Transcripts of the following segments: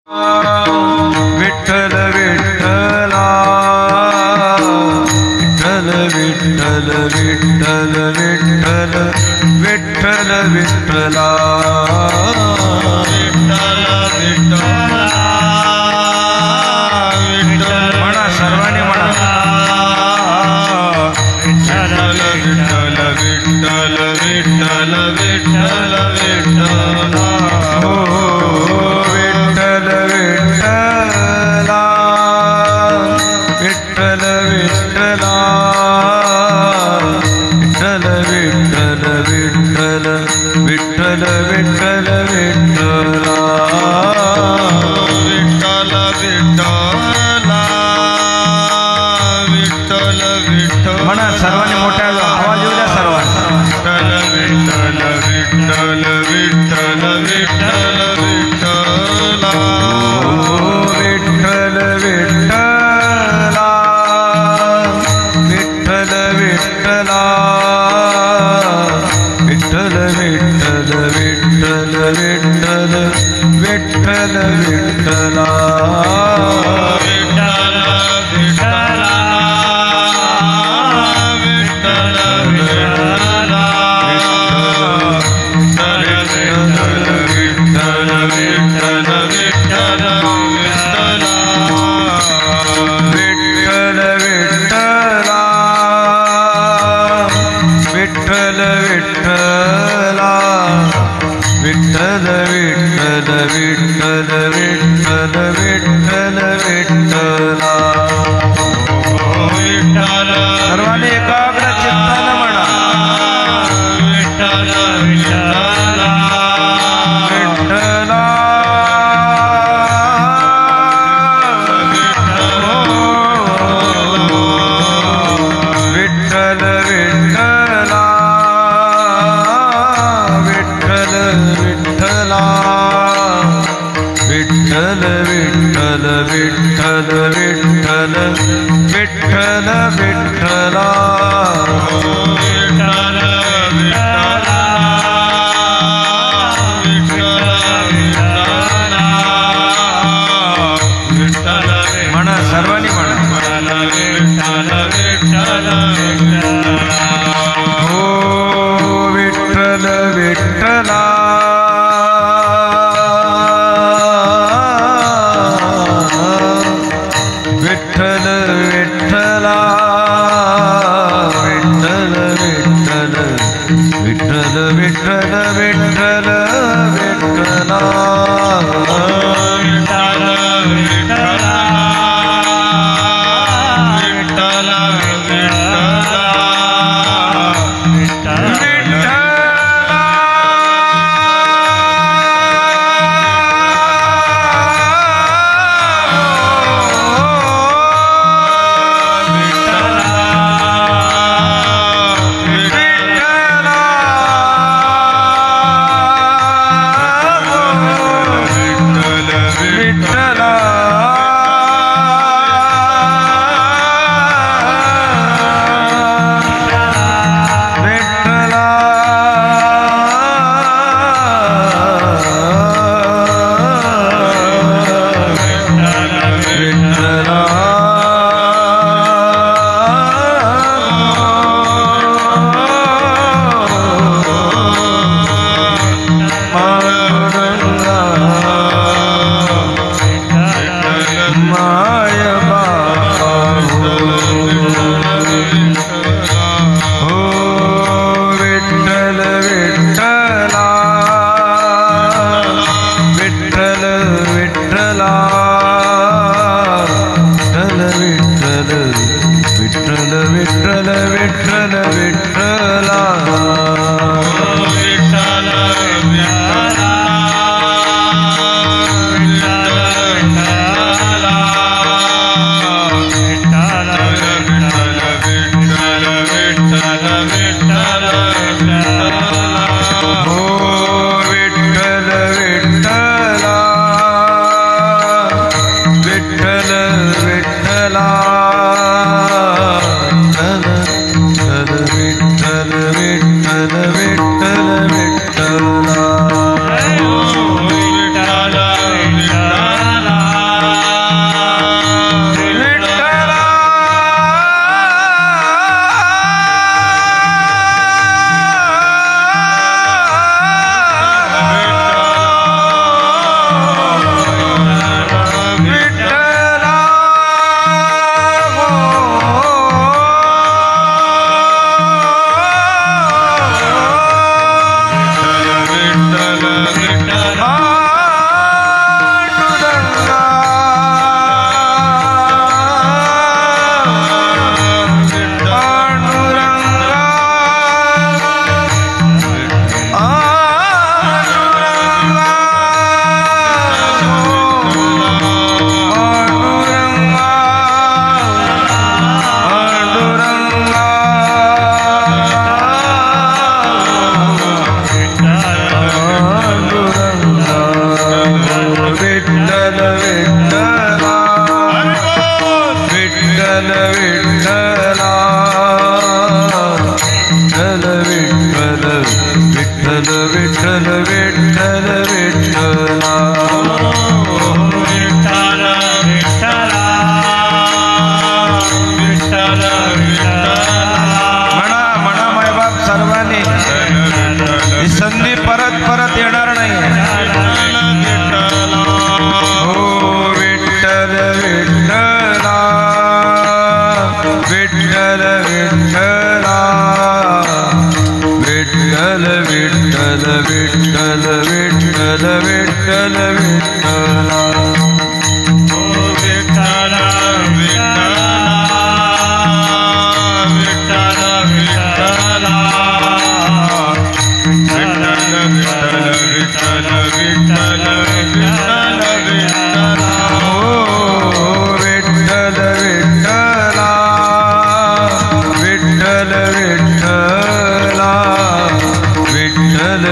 विठ्ठल विठ्ठला विठ्ठल विठ्ठल विठ्ठल विठ्ठल विठ्ठल विठ्ठला विठ्ठल विठ्ठला म्हणा सर्वांनी म्हणा विठ्ठल विठ्ठल विठ्ठल विठ्ठल विठ्ठल विठ्ठला हो विठ्ठल विठ्ठला विठ्ठल विठ्ठला विठ्ठल विठ्ठल विठ्ठल विठ्ठल विठ्ठल विठ्ठला विठ्ठल विठ्ठला विठ्ठल विठ्ठल म्हणा सर्वांनी मोठ्या आवाज येऊ द्या सर्वांना विठ्ठल विठ्ठल विठ्ठल विठ्ठल विठ्ठला विठ्ठल विठ्ठला विठ्ठल विठ्ठला विठ्ठल विठ्ठल विठ्ठल विठ्ठल विठ्ठल विठ्ठला विठ्ठल विठ्ठला विठ्ठल विठ्ठल विठ्ठल विठ्ठल विठ्ठल विठ्ठला विठ्ठल सर्वांनी एकाग्र चित्ताने म्हणा विठ्ठल विठ्ठला विठ्ठला विठ्ठल विठ्ठला विठ्ठल विठ्ठला विठ्ठल विठ्ठल विठ्ठल विठ्ठल विठ्ठल विठ्ठला विठ्ठल विठ्ठला म्हणा सर्वांनी म्हणा विठ्ठल विठ्ठल हो विठ्ठल विठ्ठला विठ्ठल विठ्ठला विठ्ठल विठ्ठल विठ्ठल विठ्ठला म्हणा मायबाप सर्वांनी ही संधी परत परत येणार नाही. हो विठ्ठल विठ्ठला विठ्ठल विठ्ठला विठ्ठल विठ्ठल विठ्ठल विठ्ठल विठ्ठल विठ्ठला विठ्ठल विठ्ठल विठ्ठल विठ्ठला विठ्ठल विठ्ठला विठ्ठल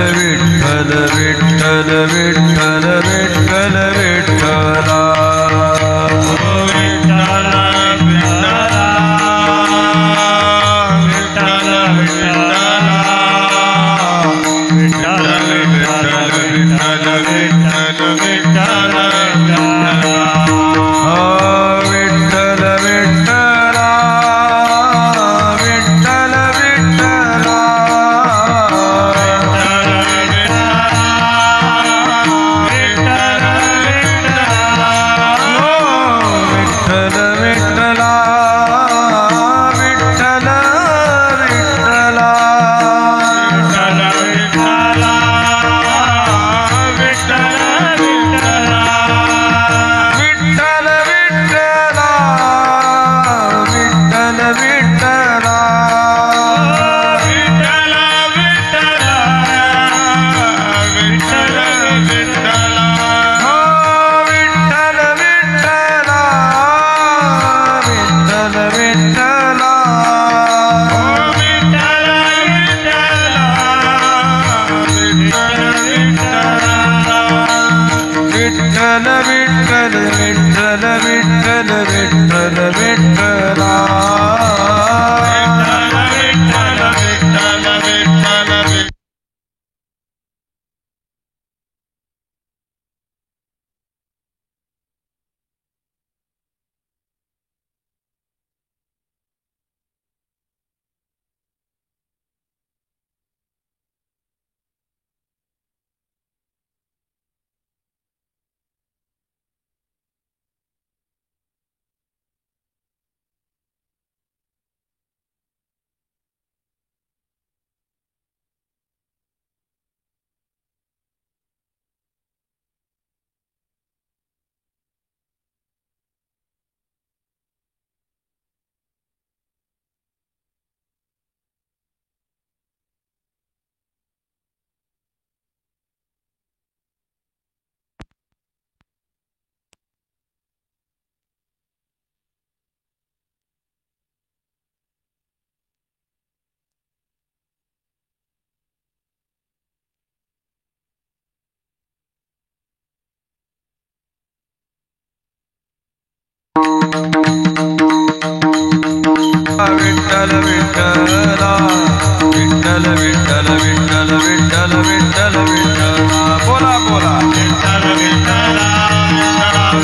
विठ्ठल विठ्ठल विठ्ठल विठ्ठल विठ्ठला बोला बोला विठ्ठल विठ्ठला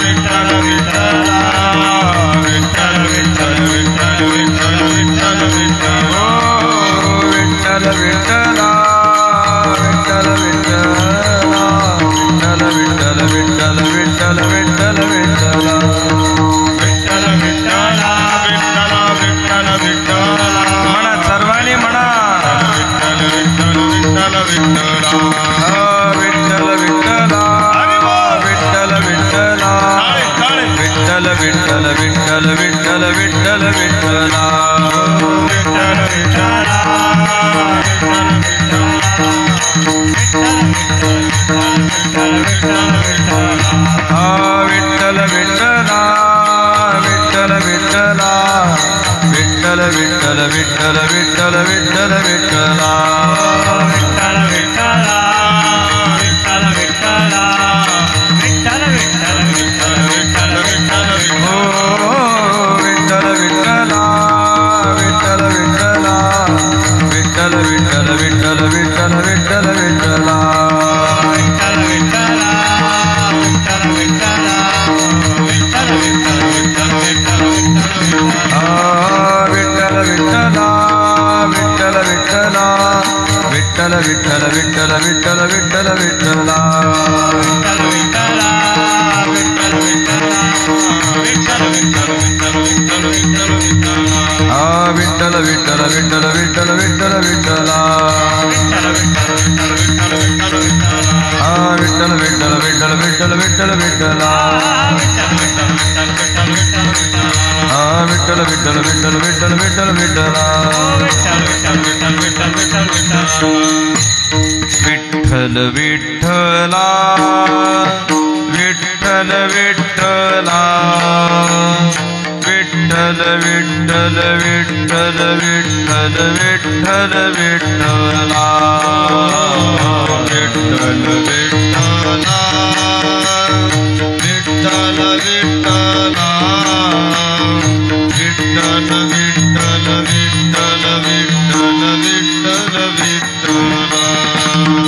विठ्ठल विठ्ठला विठ्ठल विठ्ठल विठ्ठल विठ्ठल विठ्ठल विठ्ठल विठ्ठल विठ्ठला विठ्ठल विठ्ठला विठ्ठल विठ्ठल विठ्ठल विठ्ठल विठ्ठल विठ्ठला म्हणा सर्वांनी म्हणा विठ्ठल विठ्ठल विठ्ठल विठ्ठला विठ्ठल विठ्ठला विठ्ठल विठ्ठल विठ्ठल विठ्ठल विठ्ठल विठ्ठला विठ्ठल विठ्ठला विठ्ठल विठ्ठला विठ्ठल विठ्ठला विठ्ठल विठ्ठल विठ्ठल विठ्ठल विठ्ठल विठ्ठला विठ्ठल विठ्ठला विठ्ठल विठ्ठला विठ्ठल विठ्ठल विठ्ठल विठ्ठल विठ्ठल विठ्ठल विठ्ठला विठ्ठल विठ्ठला विठ्ठल विठ्ठला विठ्ठल विठ्ठल विठ्ठल विठ्ठल विठ्ठल विठ्ठला विठ्ठल विठ्ठला विठ्ठल विठ्ठला विठ्ठल विठ्ठल विठ्ठल विठ्ठल विठ्ठल विठ्ठला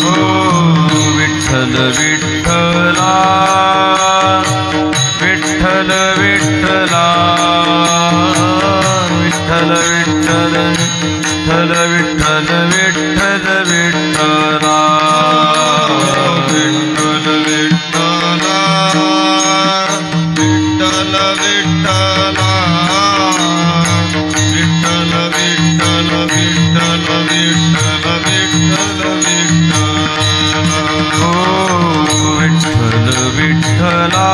हो विठ्ठल विठ्ठला विठ्ठल विठ्ठला विठ्ठल विठ्ठल विठ्ठल विठ्ठल विठ्ठल विठ्ठला विठ्ठल विठ्ठला विठ्ठल विठ्ठला विठ्ठल विठ्ठल विठ्ठल विठ्ठल विठ्ठल विठ्ठला हो विठ्ठल विठ्ठला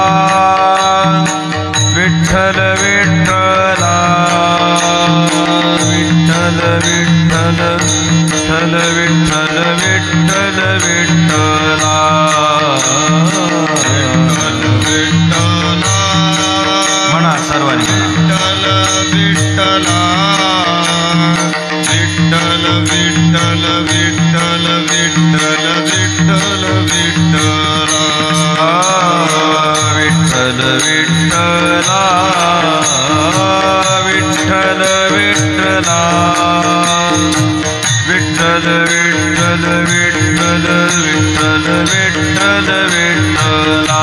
विठ्ठल विठ्ठला विठ्ठल विठ्ठल विठ्ठल विठ्ठल विठ्ठल विठ्ठला विठ्ठल विठ्ठला म्हणा सर्वांनी विठ्ठल विठ्ठला विठ्ठल विठ्ठल विठ्ठल विठ्ठल विठ्ठल विठ्ठला विठ्ठल विठ्ठला विठ्ठल विठ्ठला विठ्ठल विठ्ठल विठ्ठल विठ्ठल विठ्ठल विठ्ठला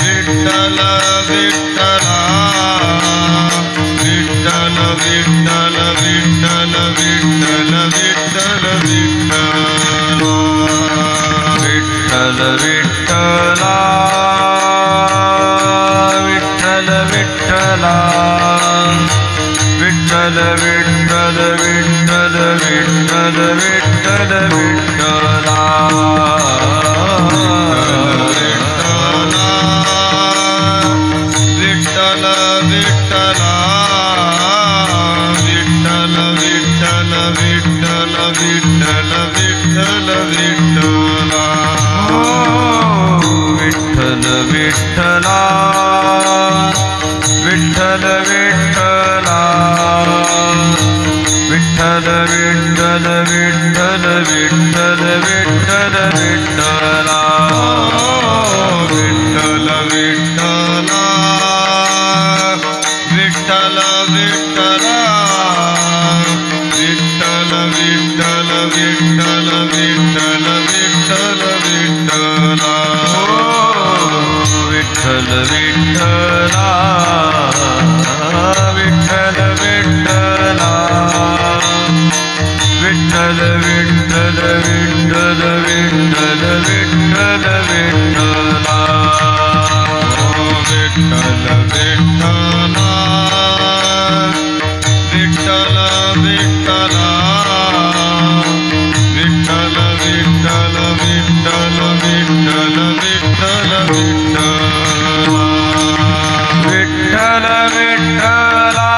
विठ्ठला विठ्ठल विठ्ठला विठ्ठल विठ्ठल विठ्ठल विठ्ठल विठ्ठल विठ्ठला विठ्ठल विठ्ठला विठ्ठल विठ्ठला विठ्ठल विठ्ठल विठ्ठल विठ्ठल विठ्ठल विठ्ठला विठ्ठल विठ्ठला विठ्ठल विठ्ठल विठ्ठल विठ्ठल विठ्ठल विठ्ठला विठ्ठल विठ्ठला विठ्ठल विठ्ठला विठ्ठल विठ्ठल विठ्ठल विठ्ठल विठ्ठल विठ्ठला विठ्ठल विठ्ठला विठ्ठल विठ्ठला विठ्ठल विठ्ठल विठ्ठल विठ्ठल विठ्ठल विठ्ठला विठ्ठल विठ्ठला विठ्ठल विठ्ठला विठ्ठल विठ्ठल विठ्ठल विठ्ठल विठ्ठल विठ्ठला विठ्ठल विठ्ठला विठ्ठल विठ्ठला विठ्ठल विठ्ठल विठ्ठल विठ्ठल विठ्ठल विठ्ठला विठ्ठल विठ्ठला विठ्ठल विठ्ठल विठ्ठल विठ्ठल विठ्ठल विठ्ठला विठ्ठल विठ्ठला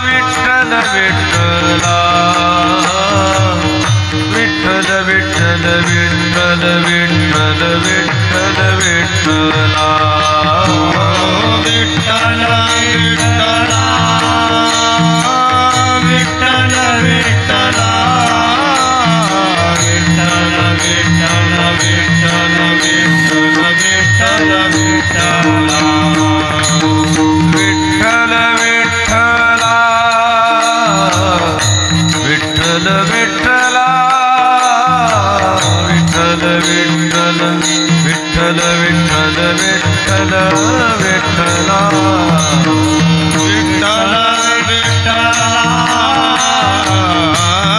विठ्ठल विठ्ठला विठ्ठल विठ्ठल विठ्ठल विठ्ठल विठ्ठल विठ्ठला विठ्ठल विठ्ठला विठ्ठल विठ्ठला विठ्ठल विठ्ठल विठ्ठल विठ्ठल विठ्ठल विठ्ठला विठ्ठल विठ्ठला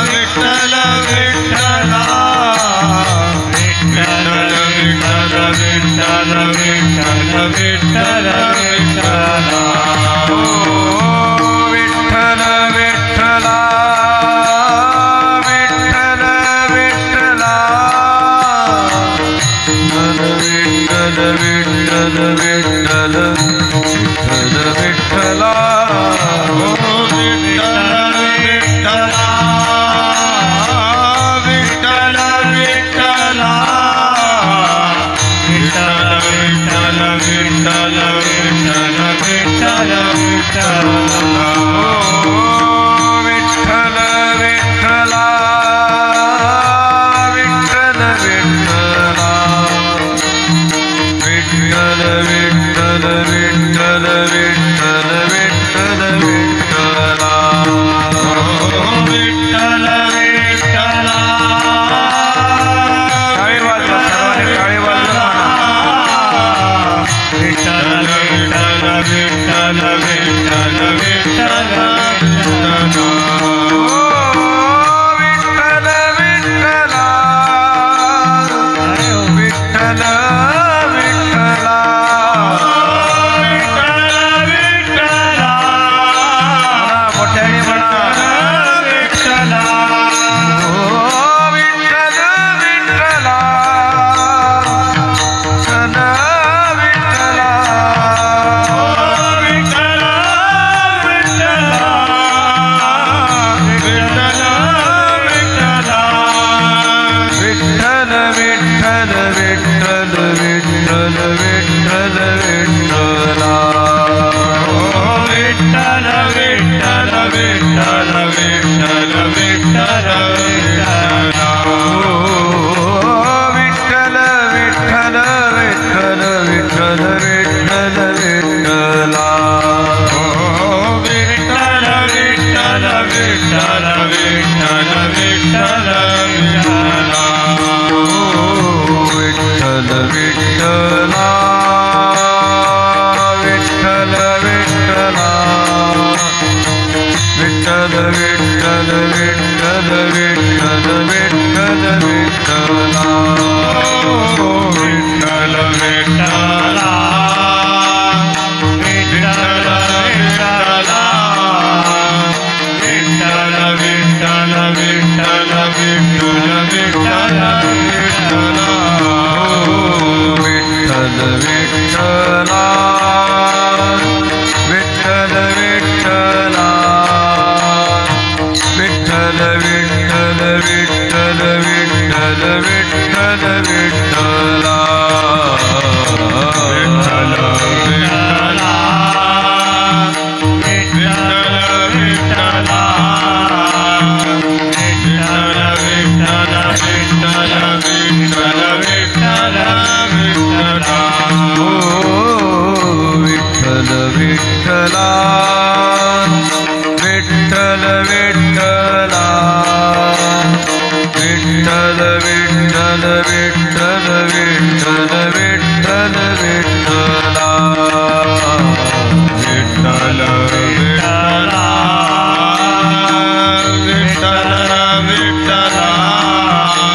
विठ्ठल विठ्ठला विठ्ठल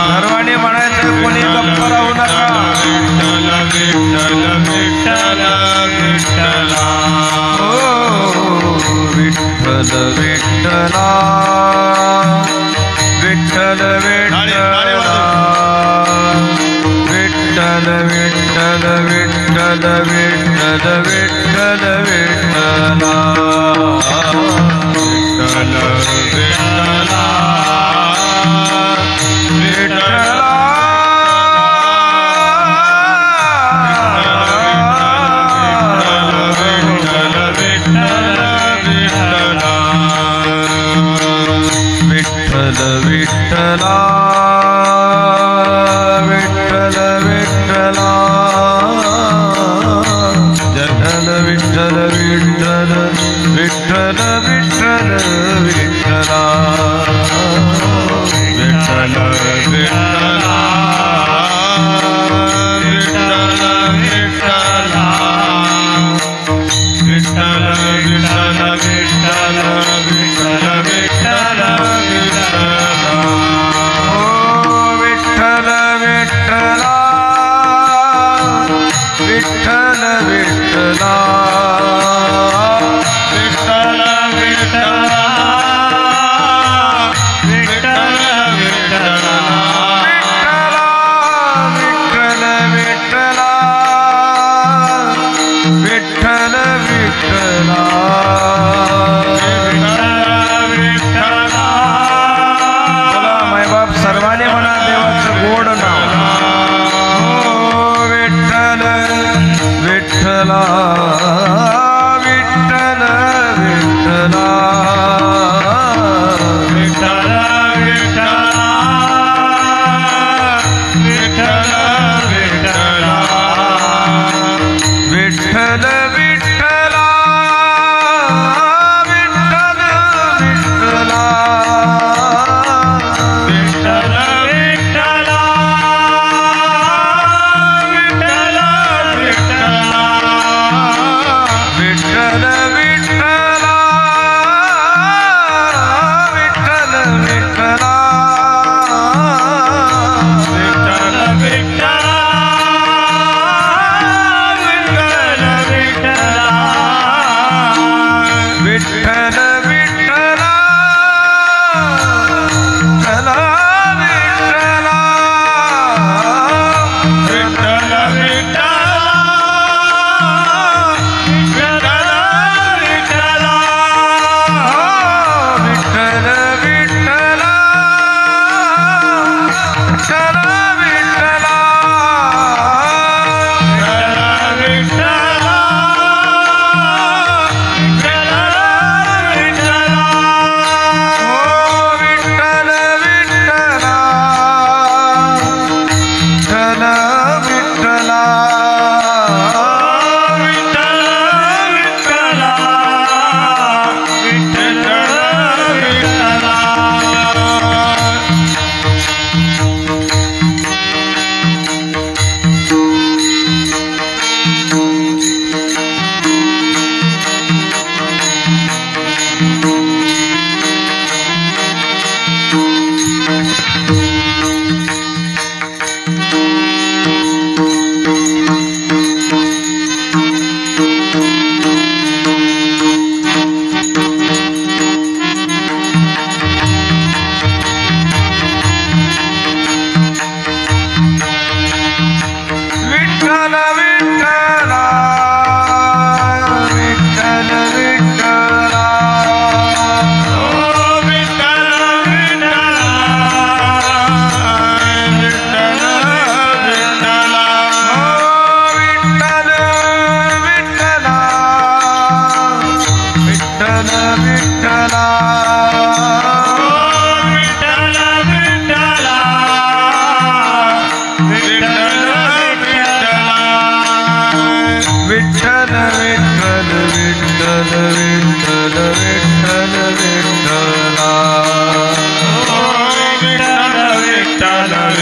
सर्वांनी म्हणायचं, कोणी गप्प राहू नका. विठ्ठल विठ्ठला विठ्ठल विठ्ठला विठ्ठल विठ्ठल विठ्ठल विठ्ठल विठ्ठल विठ्ठला विठ्ठला विठ्ठल विठ्ठला जठल विठ्ठल विठ्ठल विठ्ठल विठ्ठल विठ्ठला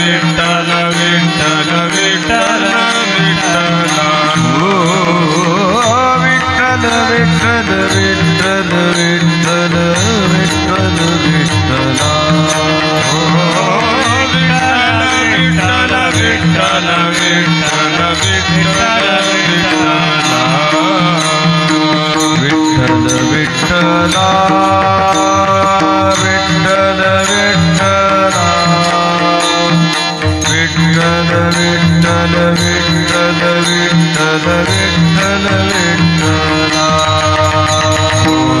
विठ्ठल विठ्ठल विठ्ठल विठ्ठल हो विठ्ठल विठ्ठल विठ्ठल विठ्ठल विठ्ठल विठ्ठला विठ्ठल विठ्ठल विठ्ठल विठ्ठल विठ्ठल विठ्ठल विठ्ठला विठ्ठल विठ्ठला विठ्ठल विठ्ठल विठ्ठल विठ्ठल विठ्ठल विठ्ठला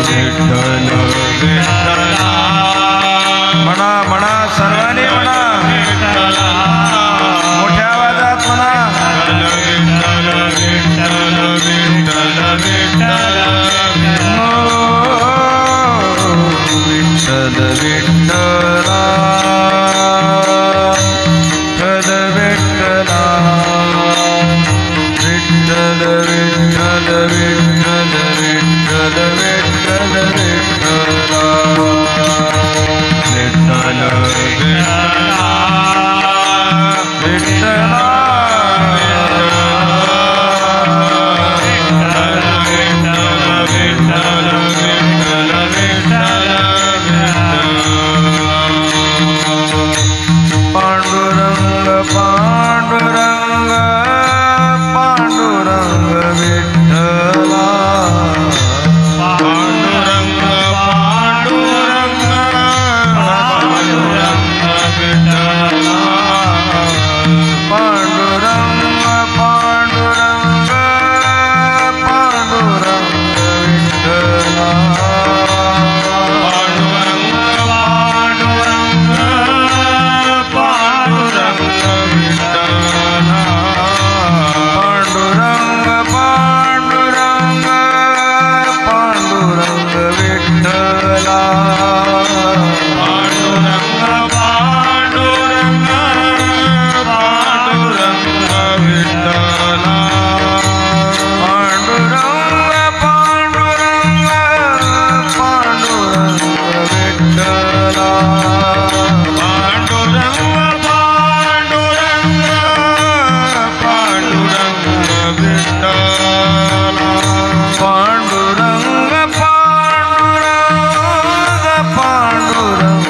विठ्ठल विठ्ठला म्हणा म्हणा सर्वांनी म्हणा मोठ्या आवाजात म्हणा विठ्ठल विठ्ठल विठ्ठल विठ्ठल विठ्ठल विठ्ठला विठ्ठल विठ्ठला विठ्ठल विठ्ठल विठ्ठल विठ्ठल विठ्ठल विठ्ठला विठ्ठल विठ्ठला विठ्ठला पांडुरंग पांडुरंग पांडुरंग विठ्ठला पांडुरंग पांडुरंग पांडुरंग विठ्ठला पांडुरंग पांडुरंग पांडुरंग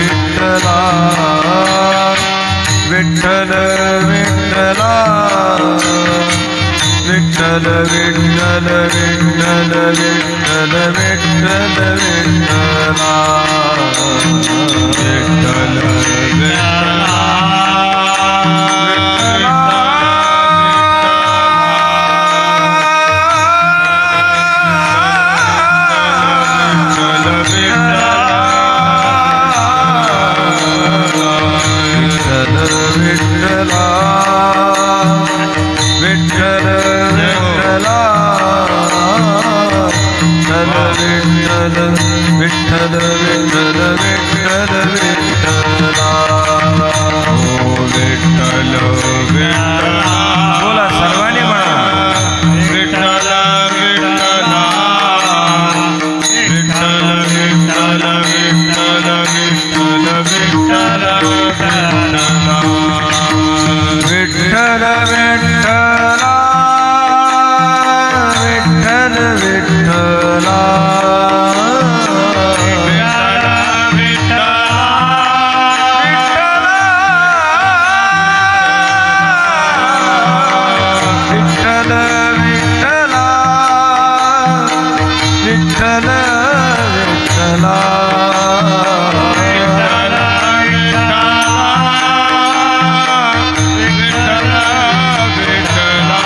विठ्ठला विठ्ठल विठ्ठला विठ्ठल विठ्ठल विठ्ठल विठ्ठल विठ्ठल विठ्ठला विठ्ठल विठ्ठला विठ्ठल विठ्ठल विठ्ठल विठ्ठला ओ विठ्ठल विठ्ठला बोला सर्वांनी म्हणा विठ्ठल विठ्ठला विठ्ठल विठ्ठल विठ्ठल विठ्ठल विठ्ठल विठ्ठल विठ्ठल विठ्ठल विठ्ठला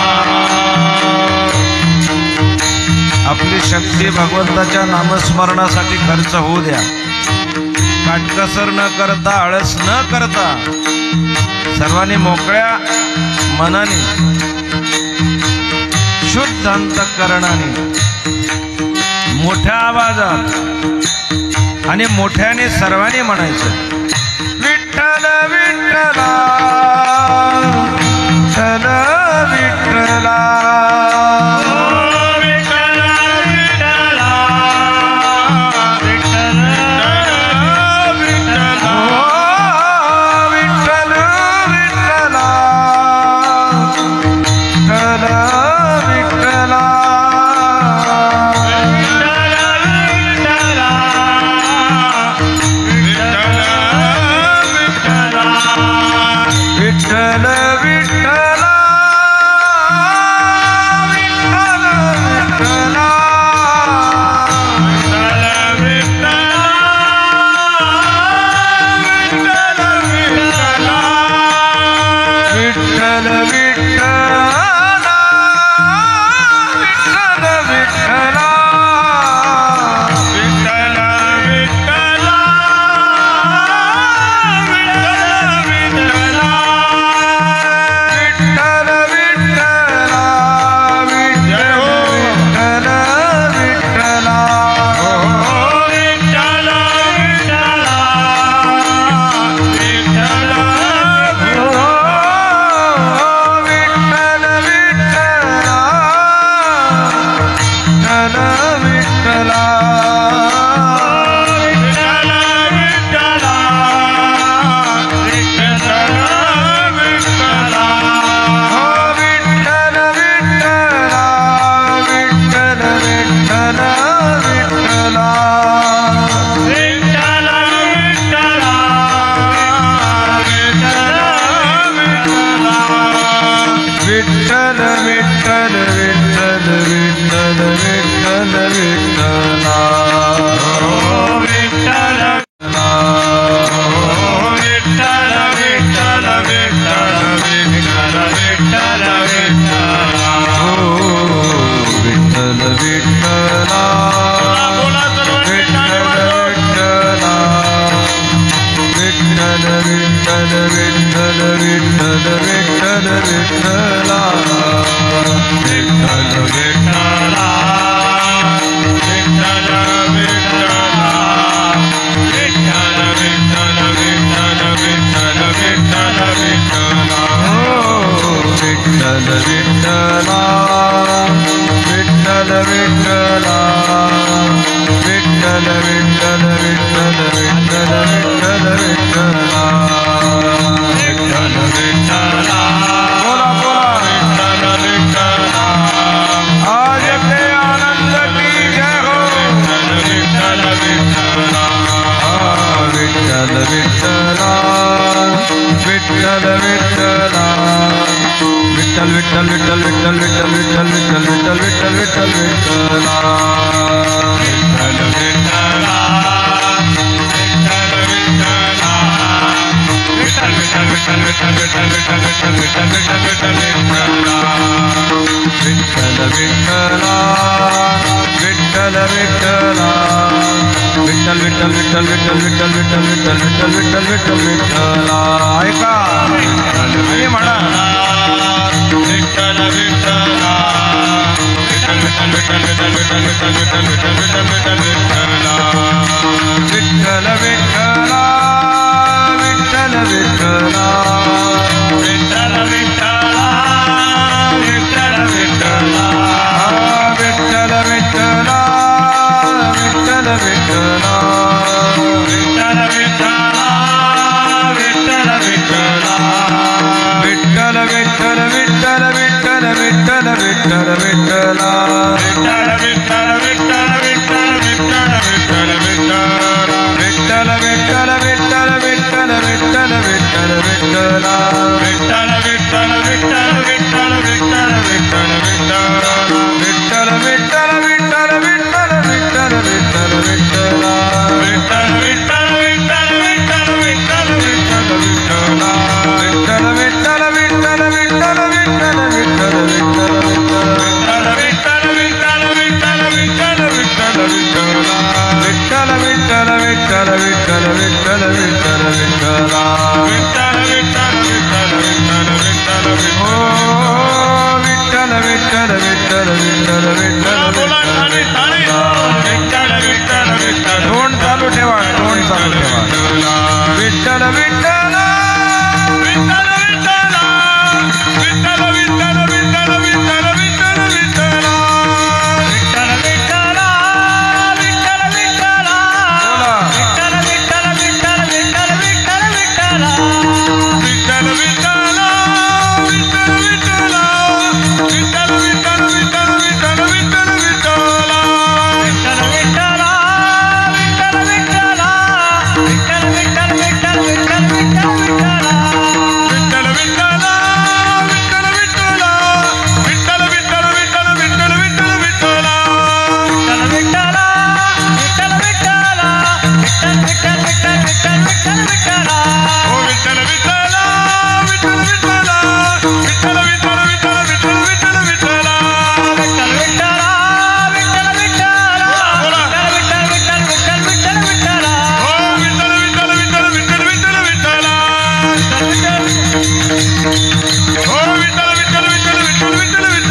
आपली शक्ती भगवंताच्या नामस्मरणासाठी खर्च होऊ द्या. काटकसर न करता आळस न करता सर्वांनी मोकळ्या मनाने शुद्ध अंतःकरणाने मोठ्या आवाजात आणि मोठ्याने सर्वांनी म्हणायचं विठ्ठल विठ्ठला विठ्ठल विठ्ठला विठ्ठल विठ्ठल विठ्ठल विठ्ठल विठ्ठल विठ्ठल विठ्ठल विठ्ठल विठ्ठल विठ्ठल विठ्ठल विठ्ठल विठ्ठल विठ्ठल विठ्ठल विठ्ठल विठ्ठल विठ्ठल विठ्ठला ऐका आणि म्हणा विठ्ठल विठ्ठला विठ्ठल विठ्ठल विठ्ठल विठ्ठल विठ्ठल विठ्ठल विठ्ठल विठ्ठल विठ्ठल विठ्ठला विठ्ठल विठ्ठला विठ्ठल विठ्ठला विठ्ठल विठ्ठला विठ्ठल विठ्ठला विठ्ठल विठ्ठला विठ्ठल विठ्ठला विठ्ठल विठ्ठला विठ्ठल विठ्ठला विठ्ठल विठ्ठल विठ्ठल विठ्ठल विठ्ठल विठ्ठल विठ्ठला विठ्ठल विठ्ठल विठ्ठल विठ्ठल विठ्ठल विठ्ठल विठ्ठला विठ्ठल विठ्ठल विठ्ठल विठ्ठल विठ्ठल विठ्ठल विठ्ठला विठ्ठल विठ्ठल विठ्ठल विठ्ठल विठ्ठल विठ्ठल विठ्ठला विठ्ठल विठ्ठल विठ्ठल विठ्ठल विठ्ठल विठ्ठल विठ्ठला विठ्ठल विठ्ठल विठ्ठल विठ्ठल विठ्ठल विठ्ठल विठ्ठला विठ्ठल विठ्ठल विठ्ठल विठ्ठल विठ्ठल विठ्ठल विठ्ठल विठ्ठल विठ्ठल विठ्ठल विठ्ठल विठ्ठल विठ्ठल विठ्ठला विठ्ठल विठ्ठल विठ्ठल विठ्ठल विठ्ठल विठ्ठल विठ्ठला विठ्ठल विठ्ठल विठ्ठल विठ्ठल विठ्ठल हो विठ्ठल विठ्ठल विठ्ठल विठ्ठल विठ्ठल विठ्ठल विठ्ठल विठ्ठल तोंड चालू ठेवा तोंड चालू ठेवा विठ्ठल विठ्ठल विठ्ठल विठ्ठल विठ्ठल विठ्ठल विठ्ठल विठ्ठल विठ्ठल विठ्ठल विठ्ठल विठ्ठल विठ्ठल विठ्ठल बोला विठ्ठल विठ्ठल विठ्ठल विठ्ठल विठ्ठल विठ्ठल विठ्ठल विठ्ठल विठ्ठल विठ्ठल विठ्ठल विठ्ठल विठ्ठल विठ्ठल विठ्ठल विठ्ठला विठ्ठल विठ्ठल विठ्ठल विठ्ठल विठ्ठल विठ्ठल विठ्ठल विठ्ठल विठ्ठल विठ्ठला विठ्ठल विठ्ठल विठ्ठल विठ्ठला विठ्ठल विठ्ठल विठ्ठल विठ्ठल विठ्ठल विठ्ठला विठ्ठल विठ्ठल विठ्ठल विठ्ठला विठ्ठल विठ्ठल विठ्ठल विठ्ठल विठ्ठल विठ्ठला हो विठ्ठल विठ्ठल विठ्ठल विठ्ठला विठ्ठल विठ्ठल विठ्ठल विठ्ठल विठ्ठल विठ्ठला विठ्ठल विठ्ठल विठ्ठल विठ्ठला विठ्ठल विठ्ठल विठ्ठल विठ्ठल विठ्ठल विठ्ठला हो विठ्ठल विठ्ठल विठ्ठल विठ्ठल विठ्ठल विठ्ठला विठ्ठल हो विठ्ठल विठ्ठल विठ्ठल विठ्ठल विठ्ठल विठ्ठला विठ्ठल विठ्ठल विठ्ठल विठ्ठल विठ्ठल विठ्ठला हो विठ्ठल विठ्ठल विठ्ठल विठ्ठल विठ्ठल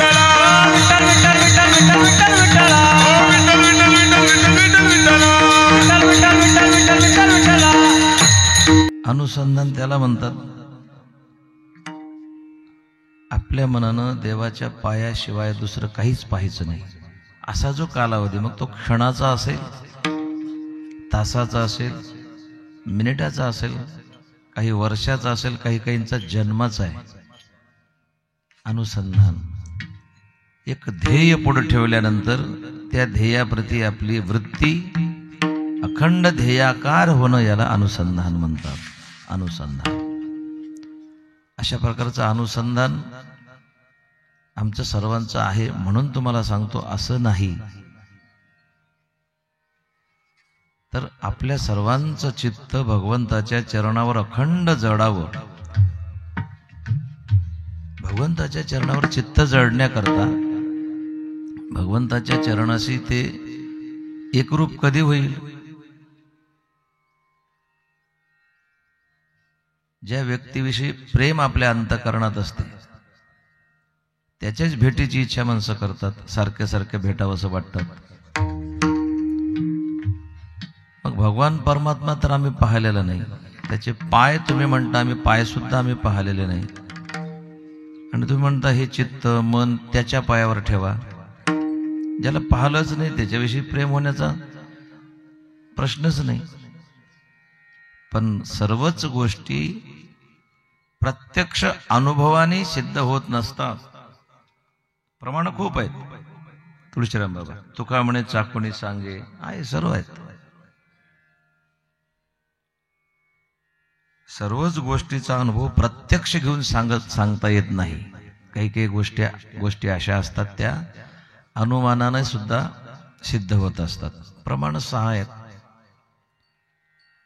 विठ्ठला विठ्ठल विठ्ठल विठ्ठल विठ्ठल विठ्ठल विठ्ठला अनुसंधान त्याला म्हणतात आपल्या मनानं देवाच्या पायाशिवाय दुसरं काहीच पाहायचं नाही असा जो कालावधी मग तो क्षणाचा असेल तासाचा असेल मिनिटाचा असेल काही वर्षाचा असेल काही काहींचा जन्माचा आहे अनुसंधान एक ध्येय पुढे ठेवल्यानंतर त्या ध्येयाप्रती आपली वृत्ती अखंड ध्येयाकार होणं याला अनुसंधान म्हणतात अनुसंधान अशा प्रकारचं अनुसंधान आमचं सर्वांचं आहे म्हणून तुम्हाला सांगतो असं नाही तर आपल्या सर्वांचं चित्त भगवंताच्या चरणावर अखंड जडावं भगवंताच्या चरणावर चित्त जडण्याकरता भगवंताच्या चरणाशी ते एकरूप कधी होईल ज्या व्यक्तीविषयी प्रेम आपल्या अंतःकरणात असते त्याच्याच भेटीची इच्छा माणसं करतात सारखे सारखे भेटावं असं वाटतात मग भगवान परमात्मा तर आम्ही पाहिलेला नाही त्याचे पाय तुम्ही म्हणता आम्ही पाय सुद्धा आम्ही पाहिलेले नाही आणि तुम्ही म्हणता हे चित्त मन त्याच्या पायावर ठेवा ज्याला पाहिलंच नाही त्याच्याविषयी प्रेम होण्याचा प्रश्नच नाही पण सर्वच गोष्टी प्रत्यक्ष अनुभवाने सिद्ध होत नसतात प्रमाण खूप आहेत तुळशीराम बाबा तुका म्हणे चाकोणी सांगे आहे सर्व आहेत सर्वच गोष्टीचा अनुभव प्रत्यक्ष घेऊन सांगता येत नाही काही काही गोष्टी अशा असतात त्या अनुमानाने सुद्धा सिद्ध होत असतात प्रमाण 6 आहेत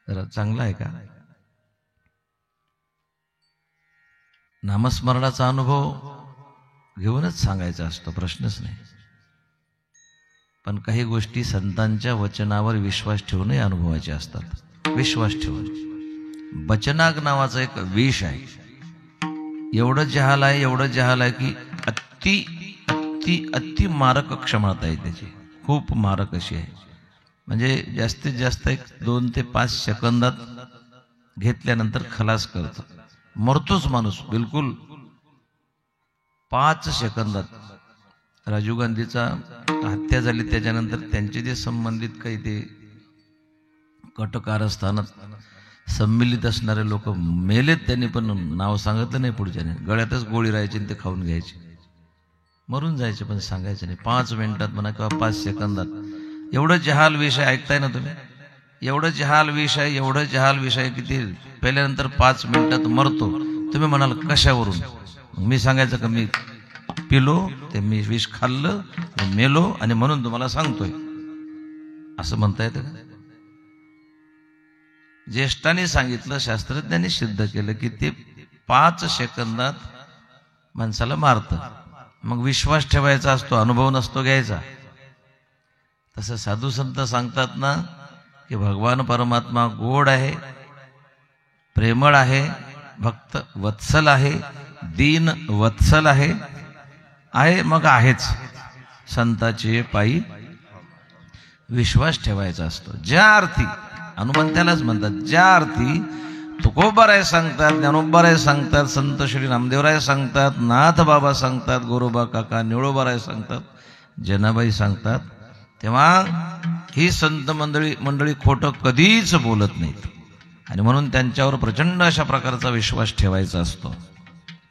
जरा चांगला आहे का नामस्मरणाचा अनुभव घेऊनच सांगायचा असतो प्रश्नच नाही पण काही गोष्टी संतांच्या वचनावर विश्वास ठेवूनही अनुभवायचे असतात. विश्वास ठेवून बचनाग नावाचा एक विष आहे. एवढं जहाल आहे, एवढं जहाल आहे की अति अति अति मारक क्षमता आहे त्याची, खूप मारक अशी आहे. म्हणजे जास्तीत जास्त एक 2 ते 5 सेकंदात घेतल्यानंतर खलास करतो, मरतोच माणूस बिलकुल 5 सेकंदात. राजीव गांधीचा हत्या झाली त्याच्यानंतर त्यांचे जे संबंधित काही ते कटकारस्थानात सम्मिलित असणारे लोक मेलेत, त्यांनी पण नाव सांगितलं नाही पुढच्याने. गळ्यातच गोळी राहायची आणि ते खाऊन घ्यायचे, मरून जायचे, पण सांगायचे नाही. 5 मिनिटात म्हणा किंवा 5 सेकंदात. एवढं जहाल विषय ऐकताय ना तुम्ही, एवढं जहाल विषय, एवढं जहाल विषय की ते पेल्यानंतर 5 मिनिटात मरतो. तुम्ही म्हणाल कशावरून? मी सांगायचं का मी पिलो, ते मी विष खाल्लं, मी मेलो आणि म्हणून तुम्हाला सांगतोय, असं म्हणता येतं का? ज्येष्ठांनी सांगितलं, शास्त्रज्ञांनी सिद्ध केलं की ते 5 सेकंदात माणसाला मारतं. मग विश्वास ठेवायचा असतो, अनुभव नसतो घ्यायचा. तसं साधू संत सांगतात ना की भगवान परमात्मा गोड आहे, प्रेमळ आहे, भक्त वत्सल आहे, दीन वत्सल आहे. मग आहेच. संताचे पायी विश्वास ठेवायचा असतो. ज्या अर्थी हनुमान त्यालाच म्हणतात, ज्या अर्थी तुकोबाराय सांगतात, ज्ञानोबाराय सांगतात, संत श्री नामदेवराय सांगतात, नाथ बाबा सांगतात, गोरोबा काका निळोबाराय सांगतात, जनाबाई सांगतात, तेव्हा ही संत मंडळी खोटं कधीच बोलत नाहीत. आणि म्हणून त्यांच्यावर प्रचंड अशा प्रकारचा विश्वास ठेवायचा असतो,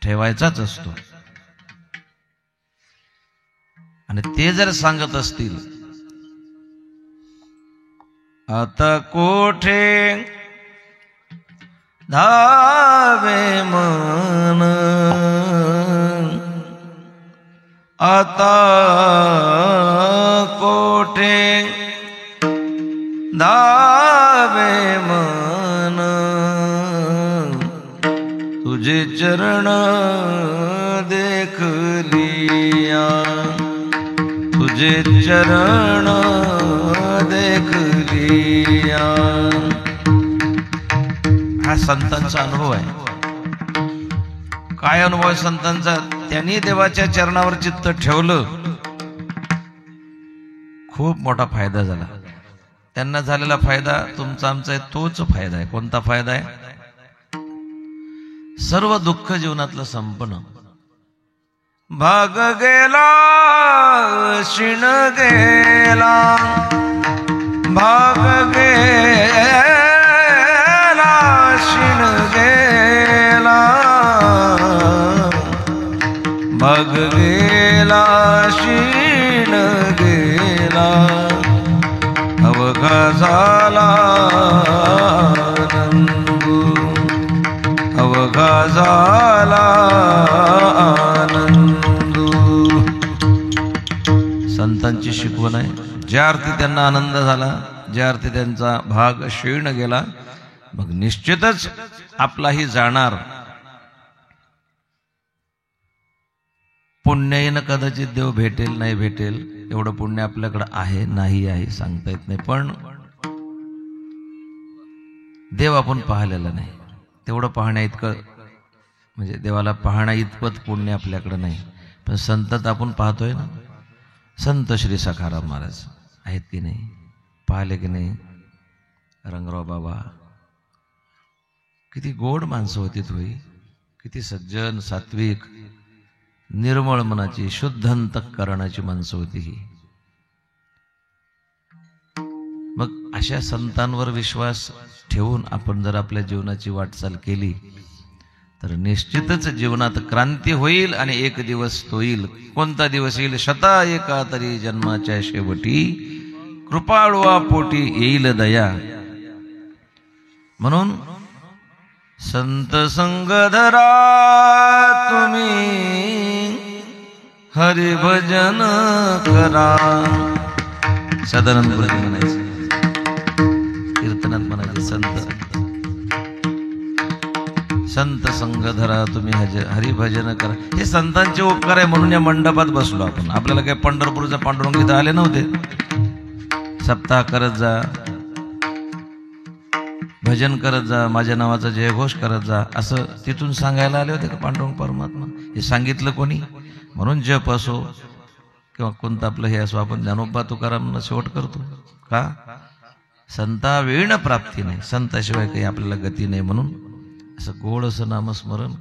ठेवायचाच असतो. आणि ते जर सांगत असतील, आता कोठे धावे मन, आता कोठे धावे मन, तुझे चरण देख लिया, तुझे चरण देख लिया. हा संतांचा अनुभव आहे. काय अनुभव आहे संतांचा? त्यांनी देवाच्या चरणावर चित्त ठेवलं, खूप मोठा फायदा झाला. त्यांना झालेला फायदा तुमचा आमचा आहे, तोच फायदा आहे. कोणता फायदा आहे? सर्व दुःख जीवनातलं संपणं. भाग गेला शिण गेला, भाग गेला शिण गेला, भाग गेला शिण गेला, अवघा झाला आनंद, अवघा झाला आनंद. संतांची शिकवण आहे. ज्या अर्थी त्यांना आनंद झाला, ज्या अर्थी त्यांचा भाग क्षीण गेला, मग निश्चितच आपलाही जाणार. पुण्याईनं कदाचित देव भेटेल नाही भेटेल, एवढं पुण्य आपल्याकडे आहे नाही आहे सांगता येत नाही. पण देव आपण पाहिलेला नाही, तेवढं पाहण्या इतकं, म्हणजे देवाला पाहण्या इतपत पुण्य आपल्याकडे नाही. पण संतात आपण पाहतोय ना. संत श्री सखाराम महाराज आहेत की नाही, पाहिले की नाही? रंगराव बाबा किती गोड माणसं होती तुम्ही, किती सज्जन सात्विक निर्मळ मनाची शुद्ध अंतःकरणाची माणसं होती ही. मग अशा संतांवर विश्वास ठेवून आपण जर आपल्या जीवनाची वाटचाल केली तर निश्चितच जीवनात क्रांती होईल. आणि एक दिवस तो येईल. कोणता दिवस येईल? शता एका तरी जन्माच्या शेवटी कृपाळुआ पोटी येईल दया. म्हणून संत संग धरा तुम्ही, हरी भजन करा. सदानंद गुरुजी म्हणायचे, कीर्तनात म्हणायचे, संत संग धरा तुम्ही हरिभजन करा. हे संतांचे उपकार आहे म्हणून या मंडपात बसलो आपण. आपल्याला काही पंढरपूरचा पांडुरंग इथं आले नव्हते. सप्ताह करत जा, भजन करत जा, माझ्या नावाचा जयघोष करत जा, असं तिथून सांगायला आले होते का पांडुरंग परमात्मा? हे सांगितलं कोणी? म्हणून जप असो किंवा कोणतं आपलं हे असो, आपण ज्ञानोबा तुकाराम शेवट करतो का? संता वेळ प्राप्ती नाही, संताशिवाय काही आपल्याला गती नाही. म्हणून असं गोड असं नामस्मरण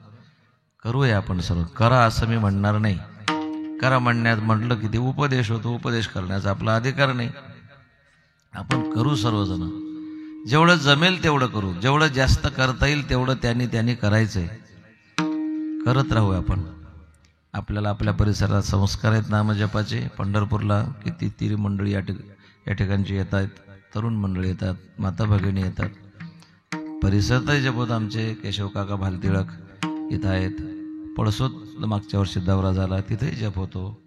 करूया आपण सर्व. करा असं मी म्हणणार नाही. करा म्हणण्यात म्हटलं की ते उपदेश होतो, उपदेश करण्याचा आपला अधिकार नाही. आपण करू सर्वजण, जेवढं जमेल तेवढं करू, जेवढं जास्त करता येईल तेवढं त्यांनी करायचंय. करत राहू आपण. आपल्याला आपल्या परिसरात संस्कार आहेत नामजपाचे. पंढरपूरला किती तिरी मंडळी या ठिकाणची येत आहेत, तरुण मंडळी येतात, माता भगिनी येतात. परिसरातही जपत आमचे केशव काका भालतिळक इथं आहेत. पळसोत मागच्या वर्षी दौरा झाला, तिथेही जप होतो,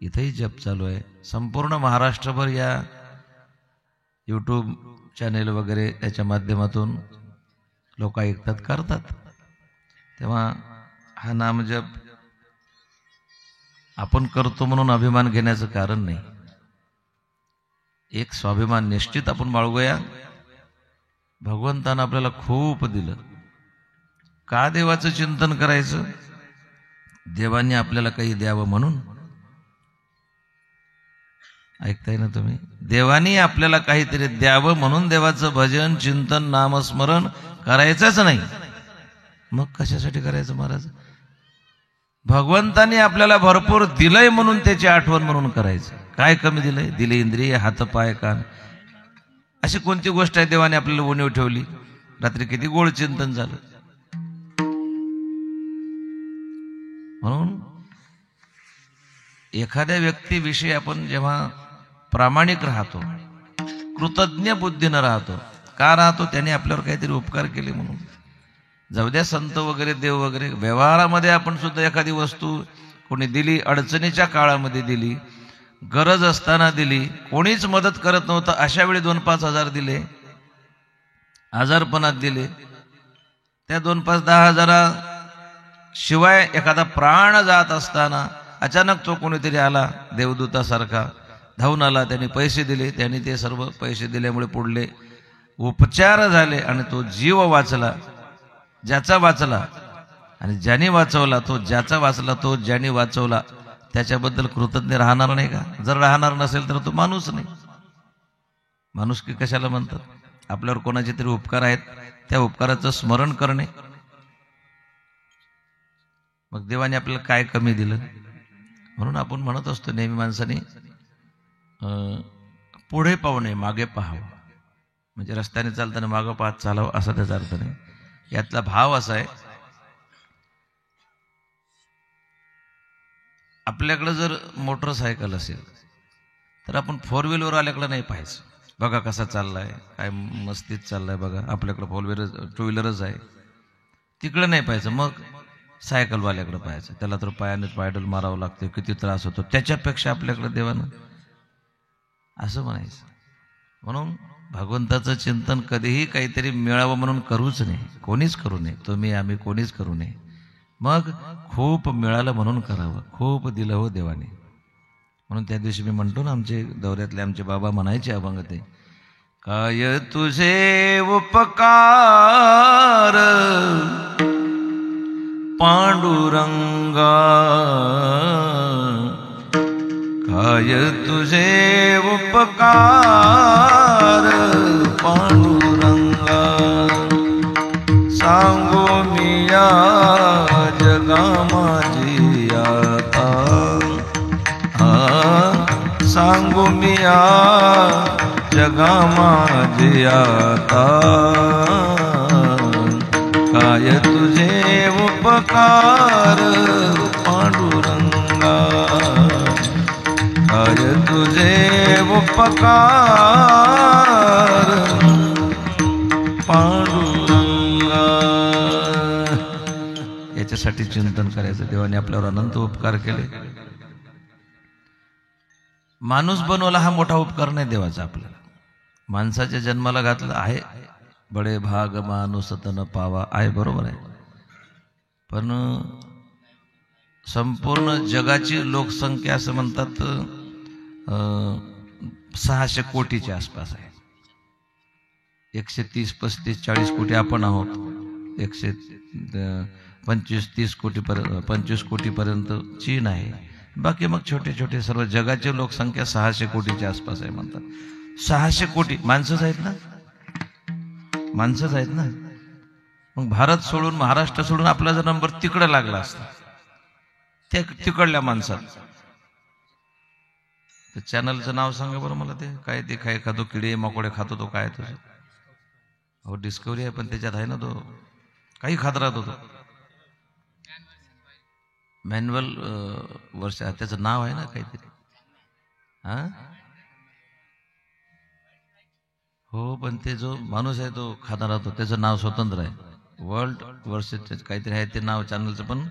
इथेही जप चालू आहे. संपूर्ण महाराष्ट्रभर या यूट्यूब चॅनेल वगैरे याच्या माध्यमातून लोक ऐकतात, करतात. तेव्हा हा नामजप आपण करतो म्हणून अभिमान घेण्याचं कारण नाही. एक स्वाभिमान निश्चित आपण बाळगूया. भगवंतानं आपल्याला खूप दिलं. का देवाचं चिंतन करायचं? देवाने आपल्याला काही द्यावं म्हणून. ऐकताय ना तुम्ही? देवानी आपल्याला काहीतरी द्यावं म्हणून देवाचं भजन, चिंतन, नामस्मरण करायचंच नाही. मग कशासाठी करायचं महाराज? भगवंताने आपल्याला भरपूर दिलंय म्हणून त्याची आठवण म्हणून करायचं. काय कमी दिलंय? दिले इंद्रिय, हात, पाय, कान. अशी कोणती गोष्ट आहे देवाने आपल्याला उणीव ठेवली? रात्री किती गोड चिंतन झालं. म्हणून एखाद्या व्यक्तीविषयी आपण जेव्हा प्रामाणिक राहतो, कृतज्ञ बुद्धीनं राहतो. का राहतो? त्याने आपल्यावर काहीतरी उपकार केले म्हणून. जाऊ द्या संत वगैरे, देव वगैरे, व्यवहारामध्ये आपण सुद्धा एखादी वस्तू कोणी दिली, अडचणीच्या काळामध्ये दिली, गरज असताना दिली, कोणीच मदत करत नव्हतं, अशा वेळी 2-5 हजार दिले, आजारपणात दिले. त्या 2-5-10 हजारा शिवाय एखादा प्राण जात असताना अचानक तो कोणीतरी आला, देवदूतासारखा धावून आला, त्यांनी पैसे दिले. त्यांनी ते सर्व पैसे दिल्यामुळे पुढले उपचार झाले आणि तो जीव वाचला. ज्याचा वाचला आणि ज्याने वाचवला, तो ज्याचा वाचला, तो ज्याने वाचवला, त्याच्याबद्दल कृतज्ञ राहणार नाही का? जर राहणार नसेल तर तो माणूस नाही. माणुसकी कशाला म्हणतात? आपल्यावर कोणाचे तरी उपकार आहेत, त्या उपकाराचं स्मरण करणे. मग देवाने आपल्याला काय कमी दिलं? म्हणून आपण म्हणत असतो नेहमी माणसाने पुढे पाहू नये, मागे पाहावं. म्हणजे रस्त्याने चालताना मागं पाहत चालावं असा त्याचा अर्थ नाही. यातला भाव असा आहे, आपल्याकडे जर मोटरसायकल असेल तर आपण 4 व्हीलर आल्याकडे नाही पाहायचं. बघा कसा चाललाय, काय मस्तीत चाललाय बघा. आपल्याकडे 4 व्हीलर 2 व्हीलरच आहे, तिकडे नाही पाहायचं. मग सायकलवाल्याकडे पाहायचं. त्याला तर पायाने पायडल मारावं लागते, किती त्रास होतो. त्याच्यापेक्षा आपल्याकडे देवानं असं म्हणायचं. म्हणून भगवंताचं चिंतन कधीही काहीतरी मिळावं म्हणून करूच नाही, कोणीच करू नये. तुम्ही आम्ही कोणीच करू नये. मग खूप मिळालं म्हणून करावं. खूप दिलं हो देवाने. म्हणून त्या दिवशी मी म्हणतो ना, आमचे दौऱ्यातले आमचे बाबा म्हणायचे अभंग ते, काय तुझे उपकार पांडुरंगा, काय तुझे उपकार पांडुरंगा, सांगू मिया जगा माझी आता, सांगू मिया जगा माझी आता, काय तुझे उपकार पांडुरंगा, काय तुझे उपकार पांडुरंगा. याच्यासाठी चिंतन करायचं. देवाने आपल्यावर अनंत उपकार केले. माणूस बनवला हा मोठा उपकार नाही देवाचा आपल्याला. माणसाच्या जन्माला घातलं आहे, बडे भाग माणूस तन पावा आहे, बरोबर आहे. पण संपूर्ण जगाची लोकसंख्या असं म्हणतात 600 कोटीच्या आसपास आहे. 130, 35, 40 कोटी आपण आहोत. 125-30 कोटीपर्यंत 25 कोटीपर्यंत चीन आहे. बाकी मग छोटे छोटे सर्व जगाची लोकसंख्या 600 कोटीच्या आसपास आहे म्हणतात. 600 कोटी माणसंच आहेत ना, माणसंच आहेत ना. मग भारत सोडून, महाराष्ट्र सोडून आपला जर नंबर तिकडे लागला असता, त्या तिकडल्या माणसात. तर चॅनलचं नाव सांगा बरं मला. ते काय, ते काय खातो, किडे मकोडे खातो तो, काय तुझं? हो डिस्कवरी आहे, पण त्याच्यात आहे ना तो काही खात राहतो तो. मॅन्युअल वर्ष त्याचं नाव आहे ना काहीतरी. हा हो, पण ते जो माणूस आहे तो खाता राहतो, त्याचं नाव स्वतंत्र आहे. वर्ल्ड वर्ष काहीतरी आहे ते नाव चॅनलचं. पण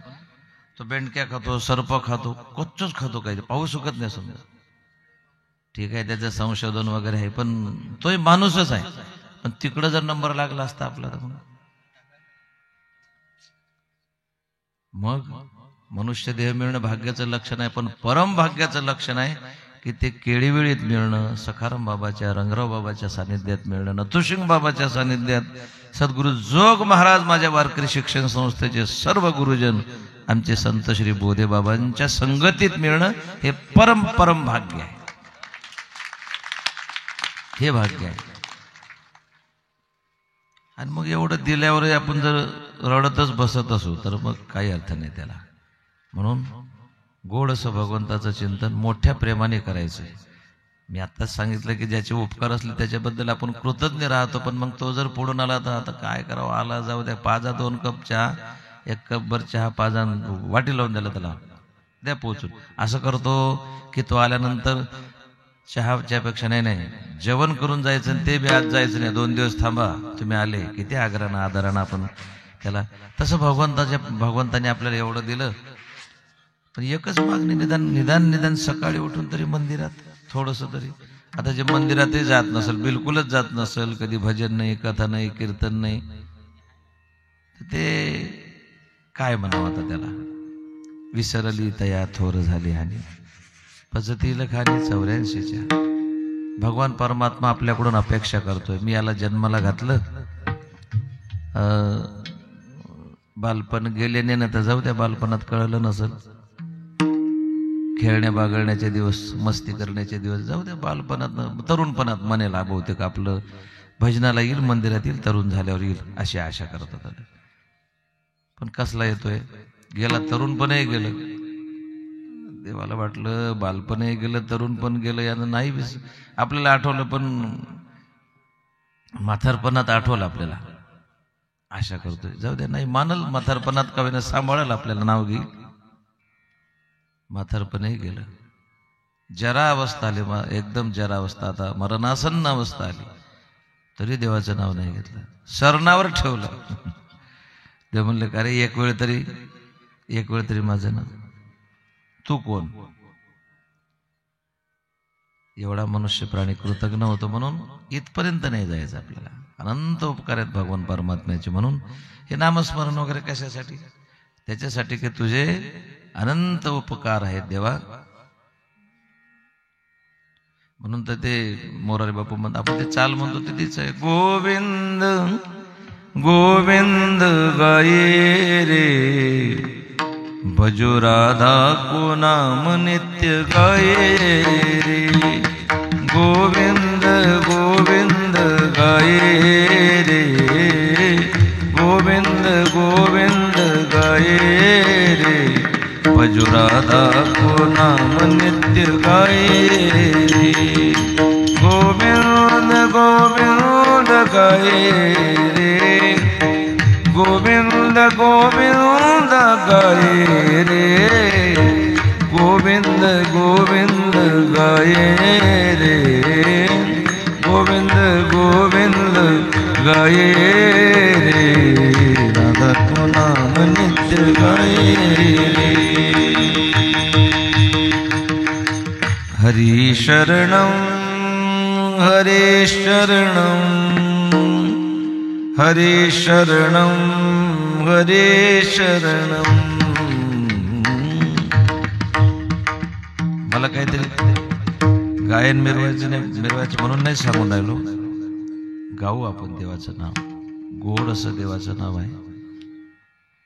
तो बेंडक्या खातो, सर्प खातो, कच्चच खातो, काही पाहू शकत नाही समजा. ठीक आहे, त्याचं संशोधन वगैरे आहे, पण तोही माणूसच आहे. पण तिकडं जर नंबर लागला असता आपला, तर मग मनुष्य देह मिळणं भाग्याचं लक्षण आहे. पण परम भाग्याचं लक्षण आहे की ते केळीवेळीत मिळणं, सखाराम बाबाच्या, रंगराव बाबाच्या सानिध्यात मिळणं, नथुसिंग बाबाच्या सानिध्यात. सद्गुरु जोग महाराज, माझ्या वारकरी शिक्षण संस्थेचे सर्व गुरुजन, आमचे संत श्री बोधे बाबांच्या संगतीत मिळणं, हे परम परम भाग्य आहे. हे भाग्य आहे. आणि मग एवढं दिल्यावर आपण जर रडतच बसत असू तर मग काही अर्थ नाही त्याला. म्हणून गोड असं भगवंताचं चिंतन मोठ्या प्रेमाने करायचं. मी आत्ताच सांगितलं की ज्याचे उपकार असले त्याच्याबद्दल आपण कृतज्ञ राहतो. पण मग तो जर पुढून आला तर आता काय करावं, आला जाऊ द्या, पाजा 2 कप चहा, 1 कपभर चहा पाजा वाटी लावून द्याला त्याला द्या पोचून. असं करतो की तो आल्यानंतर चहाच्या पेक्षा नाही जेवण करून जायचं, आणि ते बी आज जायचं नाही, 2 दिवस थांबा, तुम्ही आले. किती आग्रहानं आदरानं आपण त्याला. तसं भगवंताने आपल्याला एवढं दिलं. पण एकच मागणी, निदान सकाळी उठून तरी मंदिरात थोडंसं तरी. आता जे मंदिरातही जात नसेल, बिलकुलच जात नसेल, कधी भजन नाही, कथा नाही, कीर्तन नाही, ते काय म्हणावं आता त्याला. विसरली तया थोर झाली हानी, पजतील खाली 84च्या. भगवान परमात्मा आपल्याकडून अपेक्षा करतोय. मी याला जन्माला घातलं, बालपण गेले नाही ना, तर जाऊ त्या बालपणात कळलं नसल, खेळण्या बागळण्याचे दिवस, मस्ती करण्याचे दिवस जाऊ द्या. बालपणात, तरुणपणात मनेल बहुतेक आपलं भजनाला येईल, मंदिरात येईल, तरुण झाल्यावर येईल, अशी आशा करत होता. पण कसला येतोय, गेला, तरुणपणही गेलं. देवाला वाटलं बालपणही गेलं, तरुण पण गेलं, यानं नाही आपल्याला आठवलं, पण म्हातारपणात आठवलं आपल्याला. आशा करतोय जाऊ द्या, नाही मानल म्हातारपणात का होईना, सांभाळेल आपल्याला, नाव घेईल. म्हातारपणही गेलं, जरा अवस्था आली, एकदम जरा अवस्था, आता मरणासन्न अवस्था आली, तरी देवाचं नाव नाही घेतलं, शरणावर ठेवलं. देव म्हणले का रे, एक वेळ तरी माझं नाव, तू कोण? एवढा मनुष्य प्राणी कृतज्ञ होतो. म्हणून इथपर्यंत नाही जायचं आपल्याला. अनंत उपकार आहेत भगवान परमात्म्याचे. म्हणून हे नामस्मरण वगैरे कशासाठी? त्याच्यासाठी की तुझे अनंत उपकार आहेत देवा. म्हणून तर ते मोरारी बापू म्हणतात, आपण ते चाल म्हणतो ते तीच आहे. गोविंद गोविंद गाये रे, भजो राधा को नाम नित्य गाये रे. गोविंद गोविंद गाये रे, गोविंद गोविंद गाये रे, भजो राधा को नाम नित्य गाये रे. गोविंद गोविंद गाये रे, गोविंद गोविंद गाये रे, गोविंद गोविंद गाये रे, गोविंद गोविंद गाये रे, राधा को नाम नित्य गाये रे. हरि शरणं हरे शरणं, हरे शरणं हरे शरणं. मला काहीतरी गायन मिरवायचं म्हणून नाही सांगून राहिलो. गाऊ आपण देवाचं नाव, गोड असं देवाचं नाव आहे.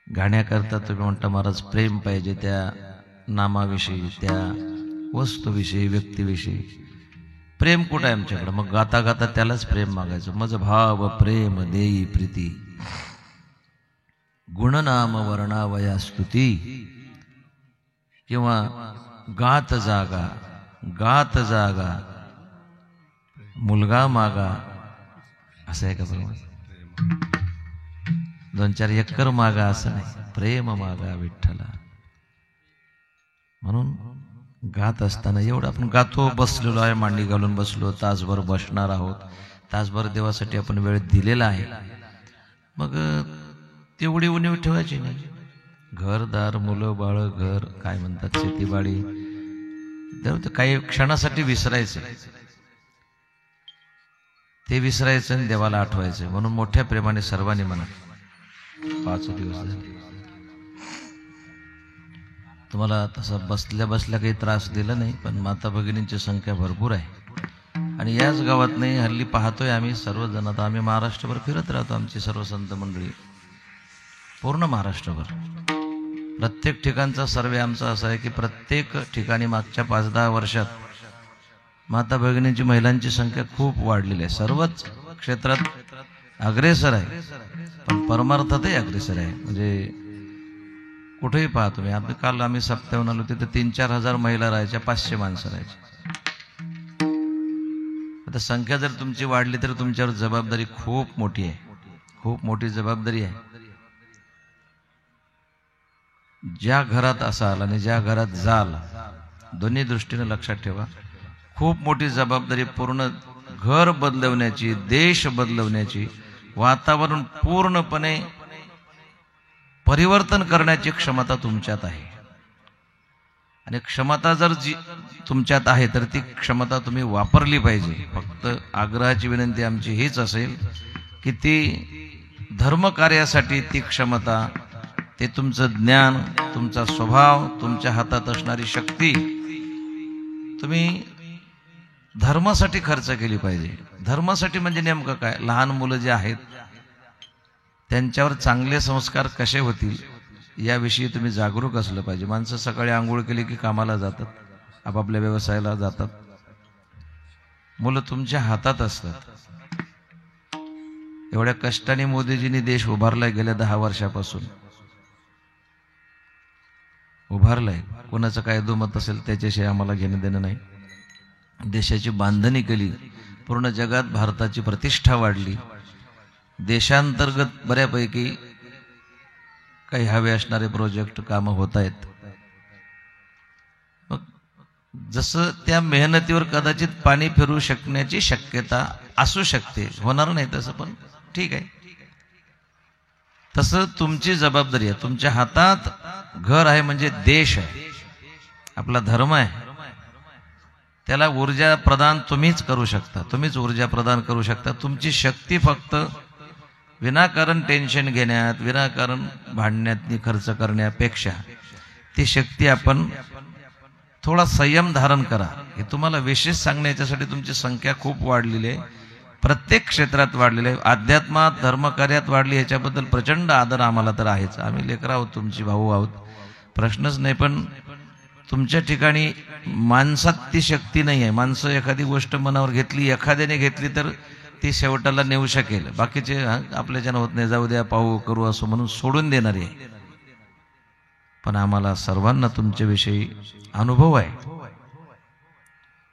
गाण्याकरता तुम्ही म्हणता महाराज प्रेम पाहिजे त्या नामाविषयी, त्या वस्तूविषयी, व्यक्तीविषयी. प्रेम कुठं आहे आमच्याकडं? मग गाता गाता त्यालाच प्रेम मागायचं. मज भाव प्रेम देई प्रीती, गुणनाम वर्णावया स्तुती. किंवा गात जागा, गात जागा, मुलगा मागा, असं आहे का बघा? 2-4 एकर मागा असं नाही, प्रेम मागा विठ्ठला. म्हणून गात असताना एवढं आपण गातो, बसलेलो आहे, मांडी घालून बसलो, तासभर बसणार आहोत, तासभर देवासाठी आपण वेळ दिलेला आहे. मग तेवढी उणीव ठेवायची नाही. घरदार, मुलं बाळ, घर काय म्हणतात, शेतीबाडी, काही क्षणासाठी विसरायचं, ते विसरायचं आणि देवाला आठवायचं. म्हणून मोठ्या प्रेमाने सर्वांनी म्हणा 5 दिवस झाले. तुम्हाला तसं बसल्या बसल्या काही त्रास दिला नाही, पण माता भगिनींची संख्या भरपूर आहे. आणि याच गावात नाही, हल्ली पाहतोय आम्ही सर्वजण. आता आम्ही महाराष्ट्रभर फिरत राहतो, आमची सर्व संत मंडळी पूर्ण महाराष्ट्रभर. प्रत्येक ठिकाणचा सर्वे आमचा असा आहे की प्रत्येक ठिकाणी मागच्या 5-10 वर्षात माता भगिनींची, महिलांची संख्या खूप वाढलेली आहे. सर्वच क्षेत्रात अग्रेसर आहे, पण परमार्थातही अग्रेसर आहे. म्हणजे कुठेही पाहा तुम्ही. आता काल आम्ही सप्त्याहून आलो, तिथे 3-4 हजार महिला राहायच्या, 500 माणसं राहायची. आता संख्या जर तुमची वाढली तर तुमच्यावर जबाबदारी खूप मोठी आहे, खूप मोठी जबाबदारी आहे. ज्या घरात असाल आणि ज्या घरात जाल, दोन्ही दृष्टीने लक्षात ठेवा, खूप मोठी जबाबदारी. पूर्ण घर बदलवण्याची, देश बदलवण्याची, वातावरण पूर्णपणे परिवर्तन करण्याची क्षमता तुमच्यात आहे. आणि क्षमता जर जी तुमच्यात आहे तर ती क्षमता तुम्ही वापरली पाहिजे. फक्त आग्रहाची विनंती आमची हीच असेल की ती धर्मकार्यासाठी ती क्षमता, ते तुमचं ज्ञान, तुमचा स्वभाव, तुमच्या हातात असणारी शक्ती तुम्ही धर्मासाठी खर्च केली पाहिजे. धर्मासाठी म्हणजे नेमकं काय? लहान मुलं जे आहेत त्यांच्यावर चांगले संस्कार कसे होतील याविषयी तुम्ही जागरूक असलं पाहिजे. माणसं सकाळी आंघोळ केली की कामाला जातात, आपापल्या व्यवसायाला जातात. मुलं तुमच्या हातात असतात. एवढ्या कष्टाने मोदीजींनी देश उभारलाय, गेल्या 10 वर्षापासून उभारलाय. कोणाचं काय दुमत असेल त्याच्याशी आम्हाला घेणं देणं नाही. देशाची बांधणी केली, पूर्ण जगात भारताची प्रतिष्ठा वाढली. देशांतर्गत बऱ्यापैकी काही हवे असणारे प्रोजेक्ट कामं होत आहेत. मग जसं त्या मेहनतीवर कदाचित पाणी फिरू शकण्याची शक्यता असू शकते, होणार नाही तसं, पण ठीक आहे. तसं तुमची जबाबदारी आहे. तुमच्या हातात घर आहे म्हणजे देश आहे, आपला धर्म आहे. त्याला ऊर्जा प्रदान तुम्हीच करू शकता, तुम्हीच ऊर्जा प्रदान करू शकता. तुमची शक्ती फक्त विनाकारण टेन्शन घेण्यात, विनाकारण भांडण्यात खर्च करण्यापेक्षा ती शक्ती आपण थोडा संयम धारण करा. हे तुम्हाला विशेष सांगण्याच्यासाठी तुमची संख्या खूप वाढलेली आहे, प्रत्येक क्षेत्रात वाढलेली आहे. अध्यात्मात, धर्मकार्यात वाढली, याच्याबद्दल प्रचंड आदर आम्हाला तर आहेच. आम्ही लेकरं आहोत, तुमची भाऊ आहोत, प्रश्नच नाही. पण तुमच्या ठिकाणी माणसात ती शक्ती नाही आहे. माणसं एखादी गोष्ट मनावर घेतली, एखाद्याने घेतली तर ती शेवटाला नेऊ शकेल. बाकीचे आपल्याच्यानं होत नाही, जाऊ द्या, पाहू, करू असं म्हणून सोडून देणारे आहे. पण आम्हाला सर्वांना तुमच्याविषयी अनुभव आहे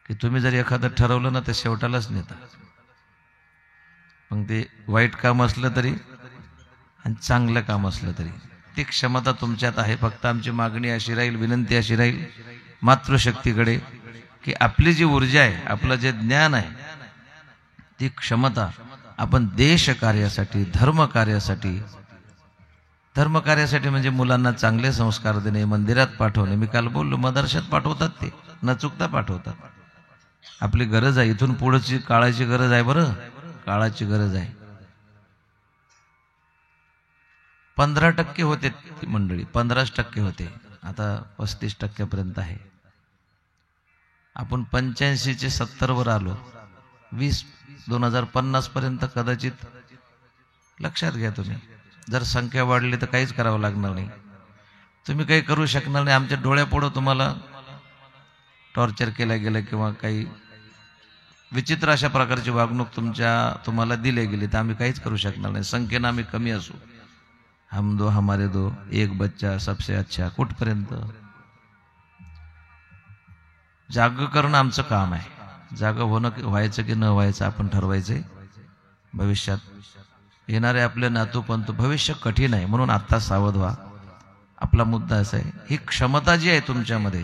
की तुम्ही जर एखादं ठरवलं ना तर शेवटालाच नेता. मग ते वाईट काम असलं तरी आणि चांगलं काम असलं तरी ती क्षमता तुमच्यात आहे. फक्त आमची मागणी अशी राहील, विनंती अशी राहील मातृशक्तीकडे की आपली जी ऊर्जा आहे, आपलं जे ज्ञान आहे, ती क्षमता आपण देश कार्यासाठी, धर्मकार्यासाठी म्हणजे मुलांना चांगले संस्कार देणे, मंदिरात पाठवणे. मी काल बोललो, मदरशात पाठवतात, ते न चुकता पाठवतात. आपली गरज आहे, इथून पुढची काळाची गरज आहे. बरं, काळाची गरज आहे. 15% होते मंडळी, 15% होते, आता 35% आहे. आपण 85चे 70 वर आलो. 2050 पर्यंत कदाचित लक्षात घ्या तुम्ही. जर संख्या वाढली तर काहीच करावं लागणार नाही. तुम्ही काही करू शकणार नाही. आमच्या डोळ्यापुढं तुम्हाला टॉर्चर केलं गेलं किंवा काही विचित्र अशा प्रकारची वागणूक तुम्हाला दिली गेली तर आम्ही काहीच करू शकणार नाही. संख्येनं आम्ही कमी असू. हम दो हमारे दो, एक बच्चा सबसे अच्छा, कुठपर्यंत? जाग करणं आमचं काम आहे. जाग व्हायचं की न व्हायचं आपण ठरवायचंय. भविष्यात येणारे आपले नातू पंतू, भविष्य कठीण आहे म्हणून आता सावध व्हा. आपला मुद्दा असा आहे, ही क्षमता जी आहे तुमच्यामध्ये,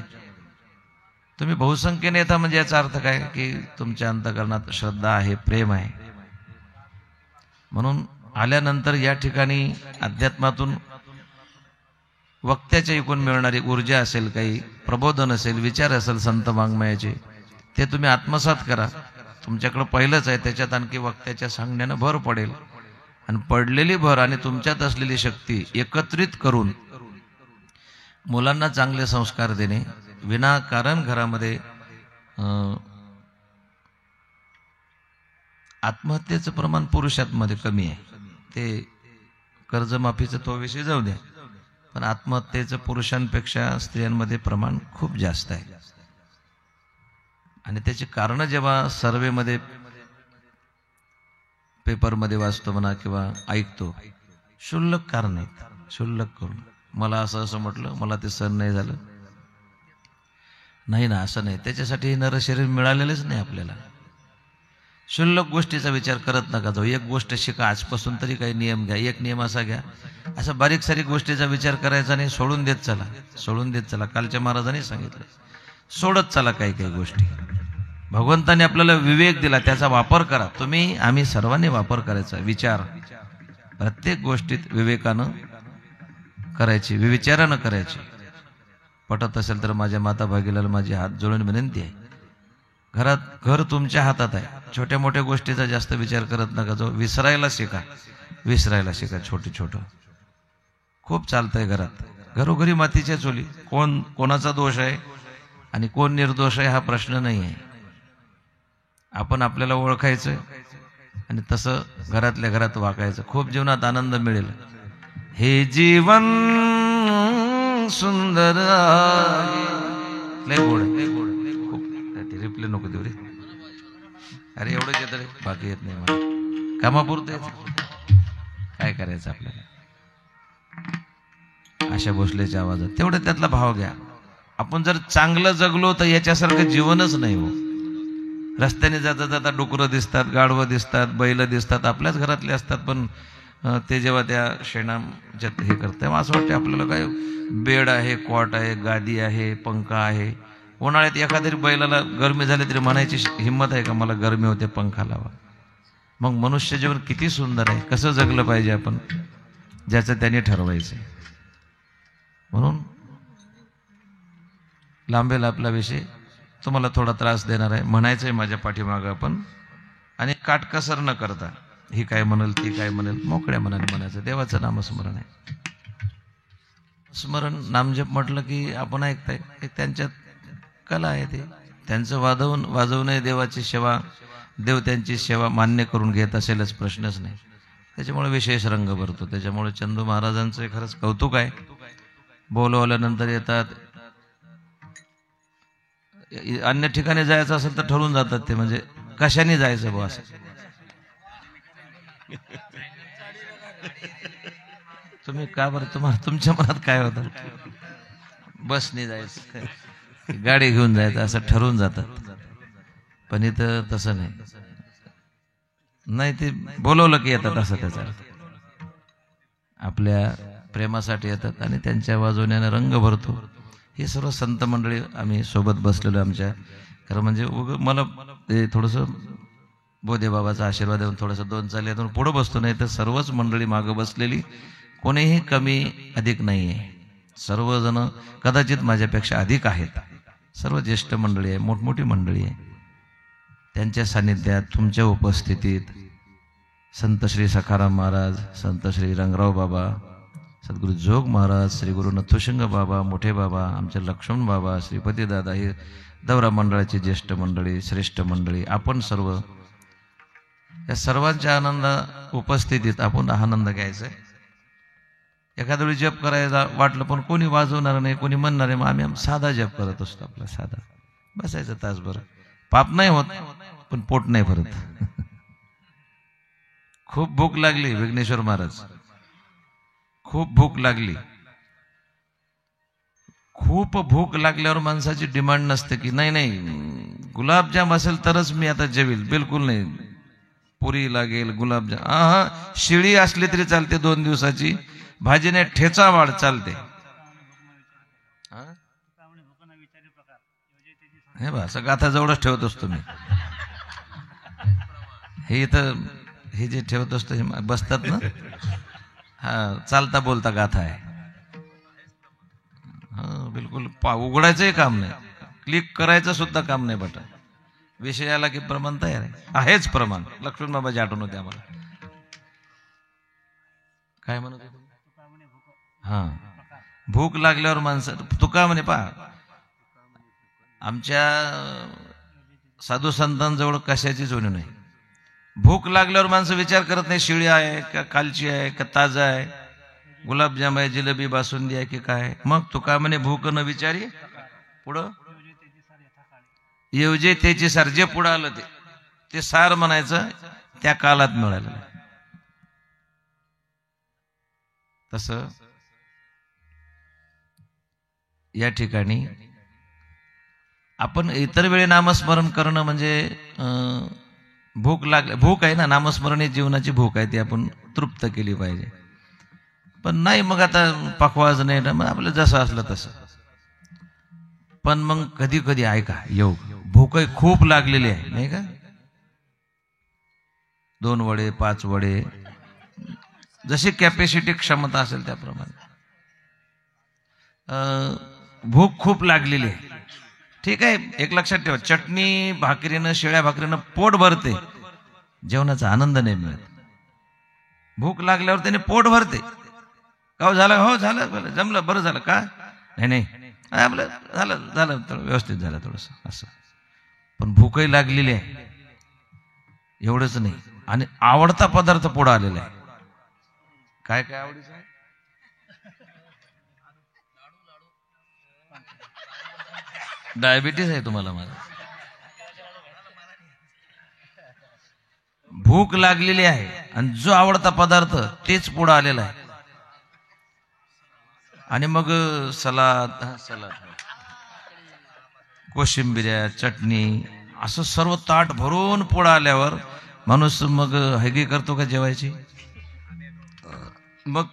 तुम्ही बहुसंख्येने येता म्हणजे याचा अर्थ काय की तुमच्या अंतःकरणात श्रद्धा आहे, प्रेम आहे. म्हणून आल्यानंतर या ठिकाणी अध्यात्मातून वक्त्याच्या ऐकून मिळणारी ऊर्जा असेल, काही प्रबोधन असेल, विचार असेल संत वाङ्मयाचे, ते तुम्ही आत्मसात करा. तुमच्याकडे पहिलंच आहे, त्याच्यात आणखी वक्त्याच्या सांगण्यानं भर पडेल. आणि पडलेली भर आणि तुमच्यात असलेली शक्ती एकत्रित करून मुलांना चांगले संस्कार देणे. विनाकारण घरामध्ये आत्महत्येचं प्रमाण पुरुषांमध्ये कमी आहे. ते कर्जमाफीचं तो विषय जाऊ द्या, पण आत्महत्येचं पुरुषांपेक्षा स्त्रियांमध्ये प्रमाण खूप जास्त आहे. आणि त्याची कारणं जेव्हा सर्वेमध्ये पेपरमध्ये वाचतो म्हणा किंवा ऐकतो, क्षुल्लक कारण आहेत. क्षुल्लक करून मला असं म्हटलं, मला ते सहन नाही झालं, नाही ना, असं नाही. त्याच्यासाठी हे नरशरीर मिळालेलंच नाही आपल्याला. क्षुल्लक गोष्टीचा विचार करत नका जाऊ. एक गोष्ट शिका आजपासून तरी, काही नियम घ्या. एक नियम असा घ्या, असं बारीक सारीक गोष्टीचा विचार करायचा नाही, सोडून देत चला, सोडून देत चला. कालच्या महाराजांनी सांगितलं, सोडत चला काही काही गोष्टी. भगवंताने आपल्याला विवेक दिला, त्याचा वापर करा. आम्ही सर्वांनी वापर करायचा. विचार प्रत्येक गोष्टीत विवेकानं करायची, विचारानं करायची. पटत असेल तर माझ्या माता भगिनीला माझी हात जोडून विनंती आहे, घर तुमच्या हातात आहे. छोट्या मोठ्या गोष्टीचा जास्त विचार करत नका जाऊ. विसरायला शिका, विसरायला शिका. छोटं खूप चालतंय घरात. घरोघरी मातीच्या चुली. कोणाचा दोष आहे आणि कोण निर्दोष आहे हा प्रश्न नाही आहे. आपण आपल्याला ओळखायचं आणि तसं घरातल्या घरात वागायचं. खूप जीवनात आनंद मिळेल. हे जीवन सुंदर लय गोड खूप. रिप्ले नको देऊ रे. अरे एवढंच येत रे, बाकी येत नाही मला. कामापुरतं येत, काय करायचं आपल्याला. आशा भोसलेच्या आवाजात तेवढं त्यातला भाव घ्या. आपण जर चांगलं जगलो तर याच्यासारखं जीवनच नाही हो. रस्त्याने जाता जाता डुकरं दिसतात, गाढवं दिसतात, बैल दिसतात, आपल्याच घरातले असतात, पण ते जेव्हा त्या शेणाच्यात हे करतात तेव्हा असं वाटतं आपल्याला काय बेड आहे, कॉट आहे, गादी आहे, पंखा आहे. उन्हाळ्यात एखाद्या बैलाला गरमी झाली तरी म्हणायची हिंमत आहे का मला गरमी होते, पंखा लावा. मग मनुष्य जीवन किती सुंदर आहे. कसं जगलं पाहिजे आपण, ज्याचं त्याने ठरवायचं. म्हणून लांबेल आपला विषय, तुम्हाला थोडा त्रास देणार आहे. म्हणायचंय माझ्या पाठीमागं आपण, आणि काटकसर न करता ही काय म्हणेल ती काय म्हणेल मोकळ्या मनाने म्हणायचं. देवाचं नामस्मरण आहे. स्मरण नामजप म्हटलं की आपण ऐकताय, त्यांच्यात कला आहे. ते त्यांचं वाजवणं देवाची सेवा, देव त्यांची सेवा मान्य करून घेत असेलच, प्रश्नच नाही. त्याच्यामुळे विशेष रंग भरतो. त्याच्यामुळे चंदू महाराजांचं खरंच कौतुक आहे. बोलवल्यानंतर येतात. अन्य ठिकाणी जायचं असेल तर ठरवून जातात ते, म्हणजे कशाने जायचं बुवा असं. तुम्ही का बरं, तुमच्या मनात काय होतं, बसने जायचं, गाडी घेऊन जायचं, असं ठरवून जातात. पण इथं तसं नाही. ते बोलवलं की येतात असं त्याचा अर्थ. आपल्या प्रेमासाठी येतात आणि त्यांच्या वाजवण्याने रंग भरतो. हे सर्व संत मंडळी आम्ही सोबत बसलेलो आमच्या. खरं म्हणजे मला ते थोडंसं बोधे बाबाचा आशीर्वाद देऊन थोडंसं दोन चाली यातून पुढं बसतो. नाही तर सर्वच मंडळी मागं बसलेली, कोणीही कमी अधिक नाही आहे. सर्वजण कदाचित माझ्यापेक्षा अधिक आहेत. सर्व ज्येष्ठ मंडळी आहे, मोठमोठी मंडळी आहे. त्यांच्या सान्निध्यात, तुमच्या उपस्थितीत संत श्री सखाराम महाराज, संत श्री रंगराव बाबा, सद्गुरू जोग महाराज, श्री गुरु नथुशंग बाबा, मोठे बाबा, आमचे लक्ष्मण बाबा, श्रीपती दादा, हे दौरा मंडळाची ज्येष्ठ मंडळी, श्रेष्ठ मंडळी, आपण सर्व या सर्वांच्या आनंद उपस्थितीत आपण आनंद घ्यायचा. एखाद्या वेळी जप करायला वाटलं पण कोणी वाजवणार नाही, कोणी म्हणणार आहे, मग आम्ही साधा जप करत असतो. आपला साधा बसायचं तासभर. पाप नाही होत पण पोट नाही भरत. खूप भूक लागली विघ्नेश्वर महाराज, खूप भूक लागली. खूप भूक लागल्यावर माणसाची डिमांड नसते की नाही नाही गुलाबजाम असेल तरच मी आता जेवील, बिलकुल नाही. पुरी लागेल, गुलाबजाम, हा शिळी असली तरी चालते 2 दिवसाची, भाजीने ठेचा वाढ चालते. हे बा असं गाथा जवळच ठेवत असतो मी. हे इथं हे जे ठेवत असतो हे बसतात ना, हा चालता बोलता गाथा आहे. हा बिलकुल उघडायचंही काम नाही, क्लिक करायचं सुद्धा काम नाही बटन. विषय आला की प्रमाण तयार आहे. आहेच प्रमाण. लक्ष्मण बाबाची आठवण होते आम्हाला. काय म्हणत होते? हा भूक लागल्यावर माणसं तुका म्हणे पा आमच्या साधू संतांजवळ कशाचीच होणी नाही. भूक लागल्यावर माणसं विचार करत नाही शिळी आहे का कालची आहे का ताजा आहे, गुलाबजाम आहे, जिलेबी, बासुंदी आहे की काय. मग तुका म्हणे भूक न विचारी पुढं येवजे त्याची सार. जे पुढं आलं ते सार म्हणायचं त्या कालात मिळालं. तसं या ठिकाणी आपण इतर वेळी नामस्मरण करणं म्हणजे भूक आहे ना, नामस्मरण ही जीवनाची भूक आहे, ती आपण तृप्त केली पाहिजे. पण नाही मग आता पकवाज नाही ना, मग आपलं जसं असलं तसं. पण मग कधी कधी ऐका योग भूक खूप लागलेली आहे नाही का, 2 वडे 5 वडे जशी कॅपॅसिटी क्षमता असेल त्याप्रमाणे भूक खूप लागलेली आहे. ठीक आहे, एक लक्षात ठेवा, चटणी भाकरीनं शिळ्या भाकरीनं पोट भरते, जेवणाचा आनंद नाही मिळत. भूक लागल्यावर त्याने पोट भरते. का झालं? हो झालं, जमलं, बरं झालं का? नाही आपलं झालं व्यवस्थित झालं थोडस असं. पण भूकही लागलेली आहे. एवढंच नाही, आणि आवडता पदार्थ पुढे आलेला आहे. काय काय आवडीचं आहे? डायबिटीस आहे तुम्हाला माझा. भूक लागलेली आहे आणि जो आवडता पदार्थ तेच पुढे आलेला आहे. आणि मग सलाद, कोशिंबिऱ्या, चटणी असं सर्व ताट भरून पुढे आल्यावर माणूस मग हैगी करतो का जेवायची? मग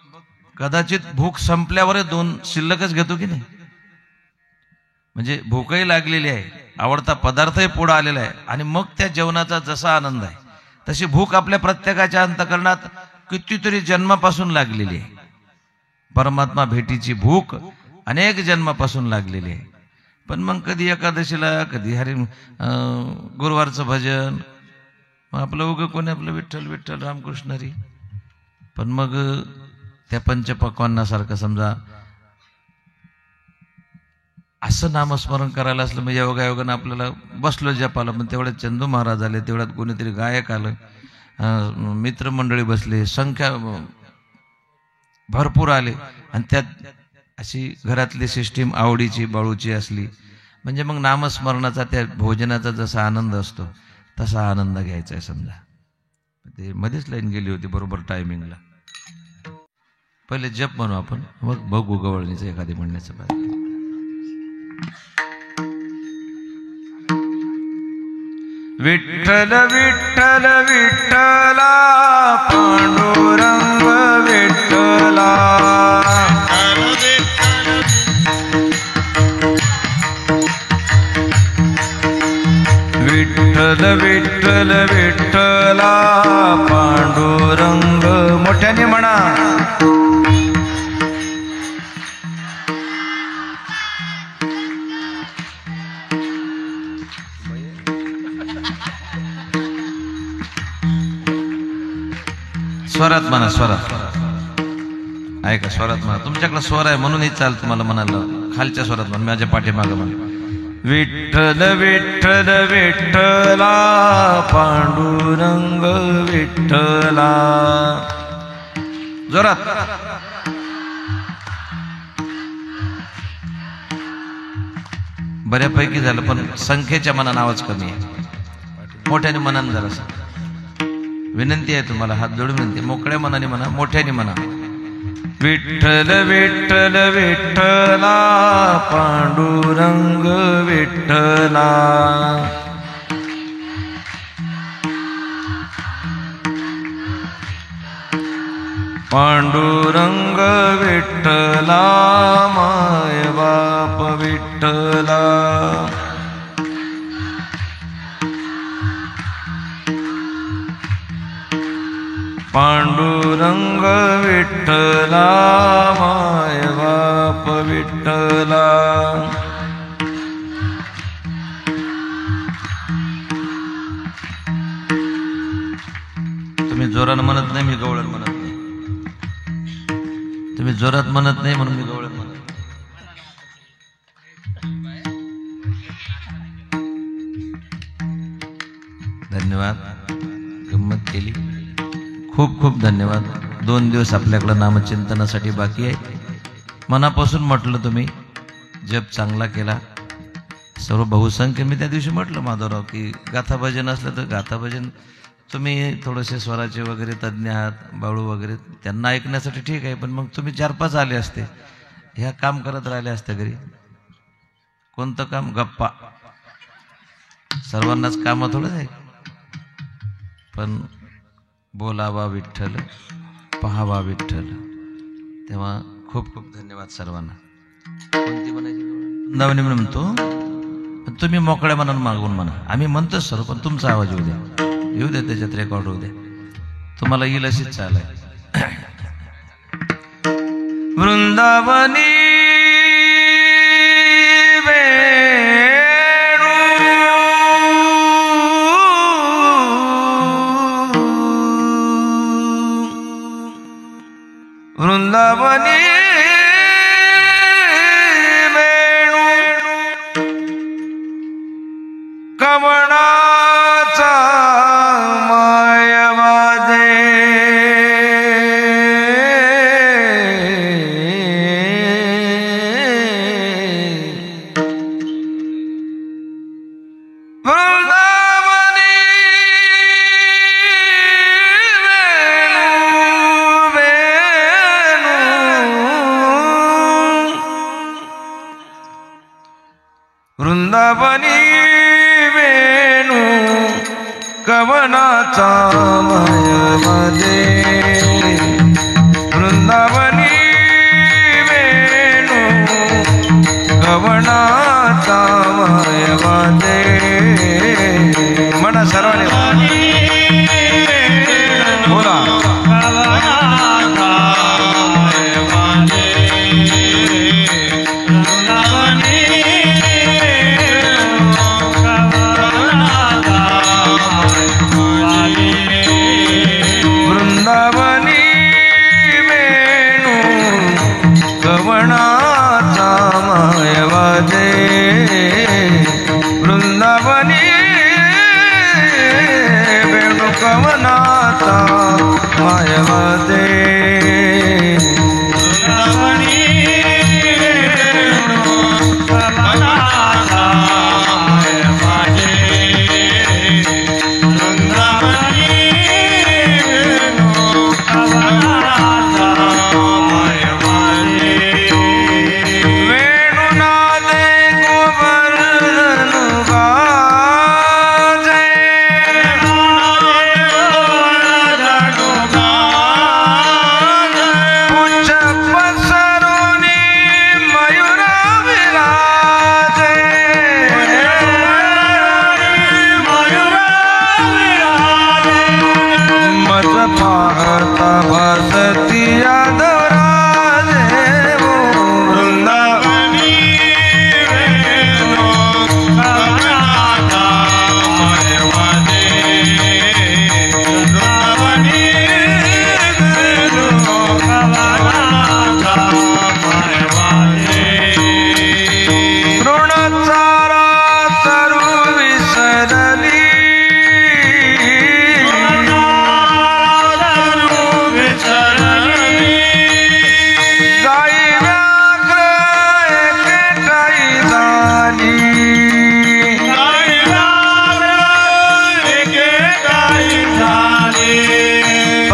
कदाचित भूक संपल्यावर 2 शिल्लकच घेतो की नाही. म्हणजे भूकही लागलेली आहे, आवडता पदार्थही पुढे आलेला आहे, आणि मग त्या जेवणाचा जसा आनंद आहे तशी भूक आपल्या प्रत्येकाच्या अंतःकरणात कितीतरी जन्मापासून लागलेली आहे. परमात्मा भेटीची भूक अनेक जन्मापासून लागलेली आहे. पण मग कधी एकादशीला, कधी गुरुवारचं भजन, मग आपलं उगं कोणी आपलं विठ्ठल विठ्ठल रामकृष्ण हरी. पण मग त्या पंचपक्वान्नासारखं समजा असं नामस्मरण करायला असलं म्हणजे योगायोगानं आपल्याला बसलो जपाला, पण तेवढ्यात चंदू महाराज आले, तेवढ्यात कोणीतरी गायक आलं, मित्रमंडळी बसले, संख्या भरपूर आले, आणि त्यात अशी घरातली सिस्टीम आवडीची बाळूची असली म्हणजे मग नामस्मरणाचा त्या भोजनाचा जसा आनंद असतो तसा आनंद घ्यायचा आहे. समजा ते मध्येच लाईन गेली होती बरोबर टायमिंगला. पहिले जप म्हणू आपण, मग बघू गवळणीचं एखादी म्हणण्याचं पाहिजे. विठ्ठल विठ्ठल विठ्ठला पांडुरंग विठ्ठला, विठ्ठल विठ्ठल विठ्ठला पांडुरंग. मोठ्याने म्हणा. स्वरात म्हणा, स्वरात ऐका, स्वरात म्हणा. तुमच्याकडे स्वर आहे म्हणून हे चाल तुम्हाला म्हणाला. खालच्या स्वरात म्हणा, माझ्या पाठीमागं म्हणा. विठ्ठल विठ्ठल विठ्ठला पांडुरंग विठ्ठला. जोरात. बऱ्यापैकी झालं पण संख्येच्या मनानं आवाज कमी आहे. मोठ्याने मनानं जरा विनंती आहे तुम्हाला, हात जोडून विनंती, मोकळ्या मनाने म्हणा, मोठ्याने म्हणा. विठ्ठल विठ्ठल विठ्ठला पांडुरंग विठ्ठला. पांडुरंग विठ्ठला माय बाप विठ्ठला. पांडुरंग विठ्ठला माय बाप विठ्ठला. तुम्ही जोरानं म्हणत नाही, मी गवळण म्हणत नाही. तुम्ही जोरात म्हणत नाही म्हणून मी गवळण म्हणत. धन्यवाद. गंमत केली. खूप खूप धन्यवाद. 2 दिवस आपल्याकडं नामचिंतनासाठी बाकी आहे. मनापासून म्हटलं तुम्ही, जप चांगला केला. सर्व बहुसंख्य मी त्या दिवशी म्हटलं माधवराव की गाथा भजन असलं तर गाथा भजन, तुम्ही थोडेसे स्वराचे वगैरे तज्ज्ञ आहात, बाळू वगैरे, त्यांना ऐकण्यासाठी ठीक आहे, पण मग तुम्ही 4-5 आले असते, ह्या काम करत राहिले असते घरी. कोणतं काम? गप्पा. सर्वांनाच कामं थोडंच आहे, पण बोलावा विठ्ठल, पहावा विठ्ठल. तेव्हा खूप खूप धन्यवाद सर्वांना. कोणती म्हणायची? वृंदावनी म्हणतो, पण तुम्ही मोकळ्या मनानं मागून म्हणा. आम्ही म्हणतोच सर्व, पण तुमचा आवाज येऊ द्या, येऊ द्या, त्याच्यात रेकॉर्ड होऊ द्या. तुम्हाला येईल अशीच चाल आहे. वृंदावनी वृंदावनी वेणू कवणाचा मायवादे. वृंदावनी वेणू कवनाचा मायवादे. वृंदावनी वेणू कवनाचा मायवादे. म्हणा सर्वांनी बोला. वृंदावनी वेणू कवणाचा मायवादे. वृंदावनी वेणू कवनाचा मायवादे.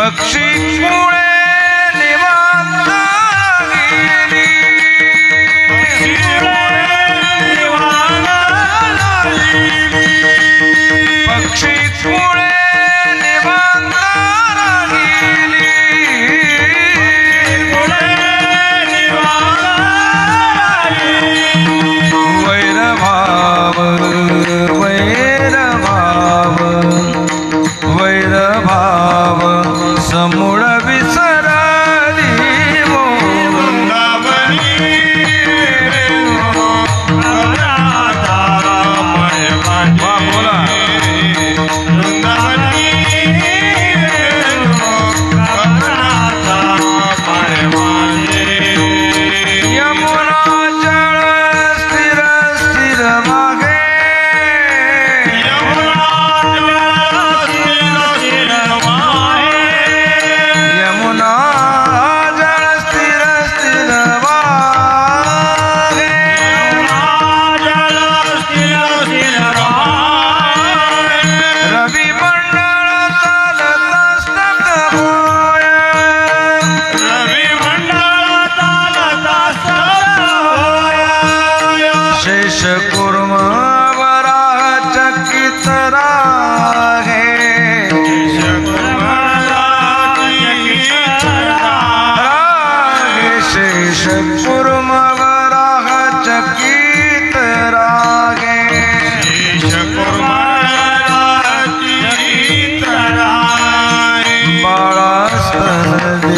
पक्षी मुळे निवांत गेली पक्षी मुळे निवांत गेली वैरभाव वैरभाव वैरभाव समूळ विसरली यमुना जळ स्थिर स्थिर मागे यमुना जळ स्थिर स्थिर वागे रवी मंडळ चालता स्तब्ध होय शेष कुर्म वराह चकित रागे रागे शेष कुर्म वराह चकित रागे बाळास्तन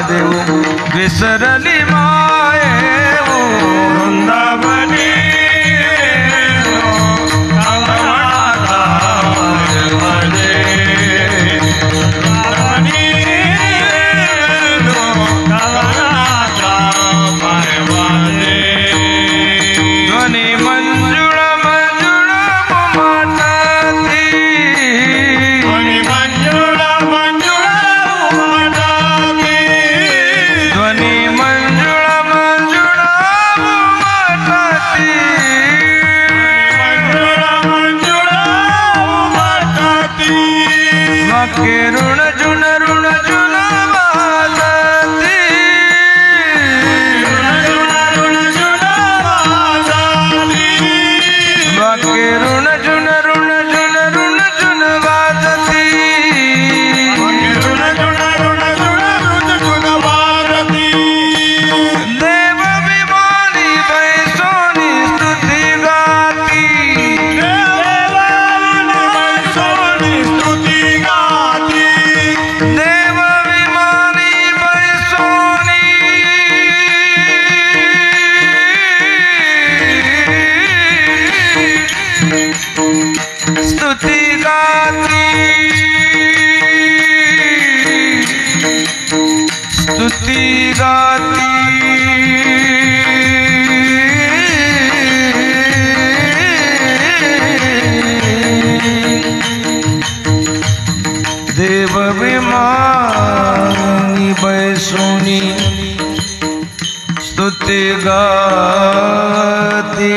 देऊ विसरली माये वृंदावनी ध्वनी मंजुळ मंजुळ उमटती ध्वनी मंजुळ मंजुळ उमटती वाके ऋण जुन वाजती वाके ऋण जुन वाजती देव विमानी बैसोनी स्तुती गाती देव विमानी बैसोनी स्तुती गाती स्तुती गाती देव विमानी बैसोनी स्तुती गाती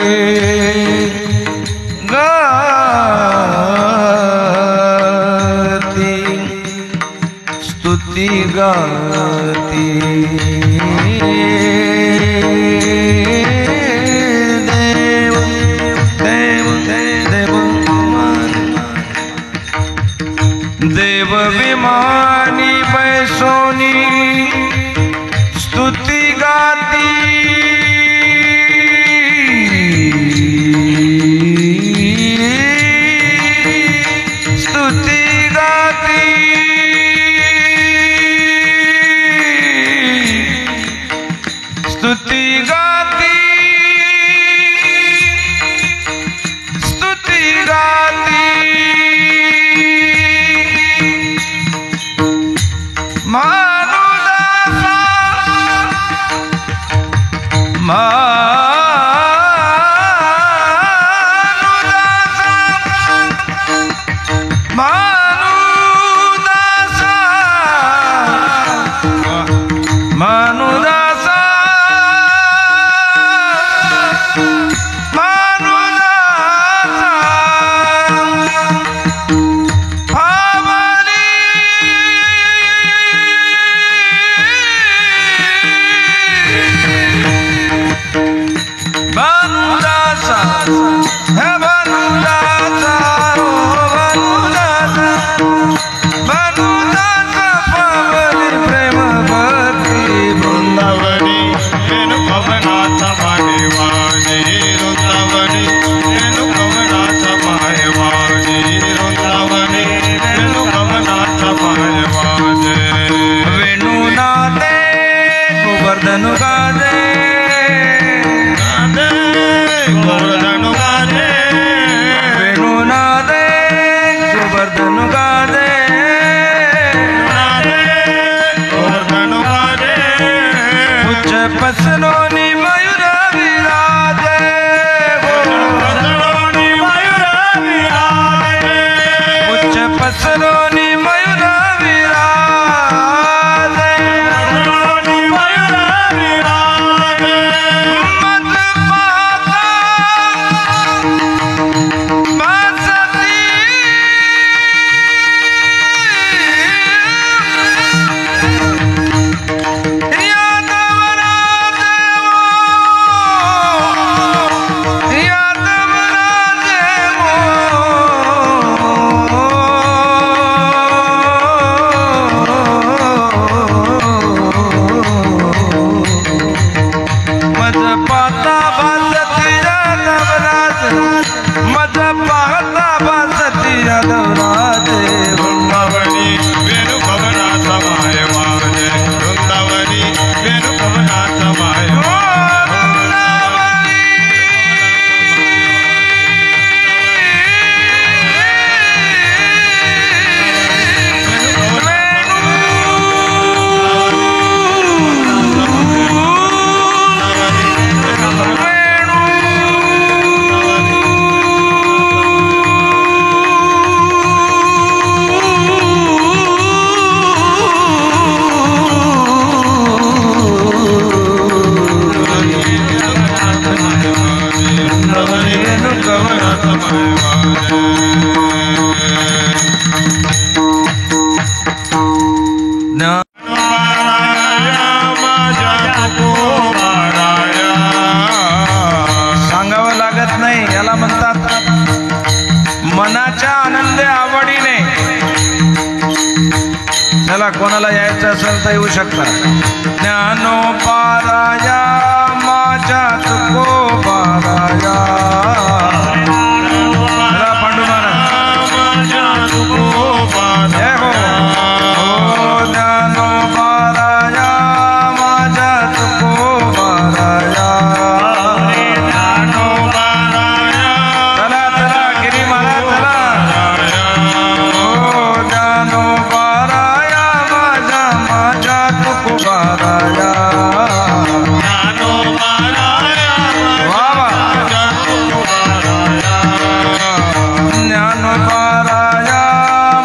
गाती स्तुती गाती देव देव देव देव विमानी बैसोनी स्तुती गाती स्तुती गाती स्तुती गाती स्तुती गाती मानुदा वसरोनी मयूर विराजे मज पाता बसती सांगावं लागत नाही, याला म्हणतात मनाच्या आनंद आवडीने. चला कोणाला यायचं असेल तर येऊ शकता. ज्ञानोपाराया माझ्या तुकोबाराया पांडू महाराज जय हो. ज्ञानोपाराया माझ्या तुकोबाराया चला चला गिरी महाराज चला. ज्ञानोपाराया माझ्या तुकोबाराया ज्ञानोपाराया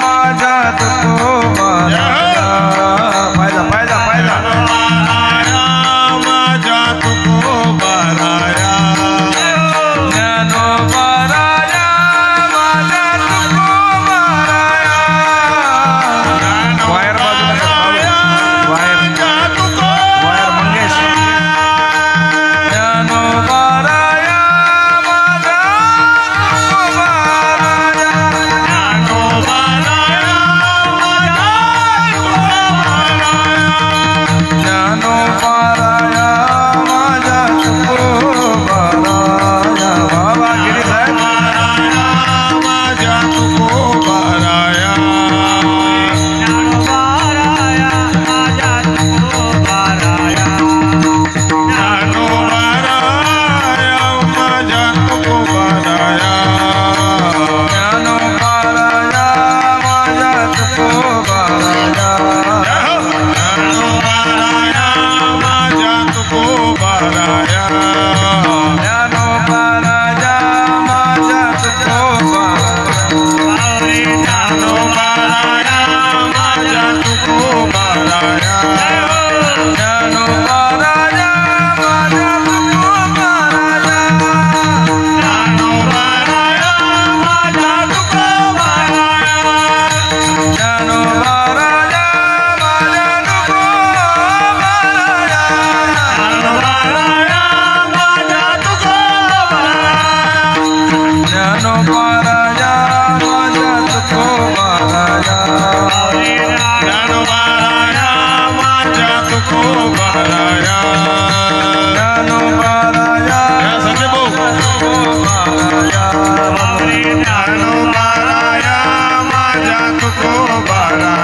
माझ्या तुकोबाराया पायदा पायदा पायदा माझ्या तुकोबाराया ज्ञानोपाराया माझ्या तुकोबाराया वायर बाजूला वायर मंगेश ज्ञानोपाराया माझ्या ज्ञानोपाराया माझ्या तुकोबाराया बाबा गिरी साहेब माझ्या तुकोबाराया ज्ञानोपाराया माझ्या तुकोबाराया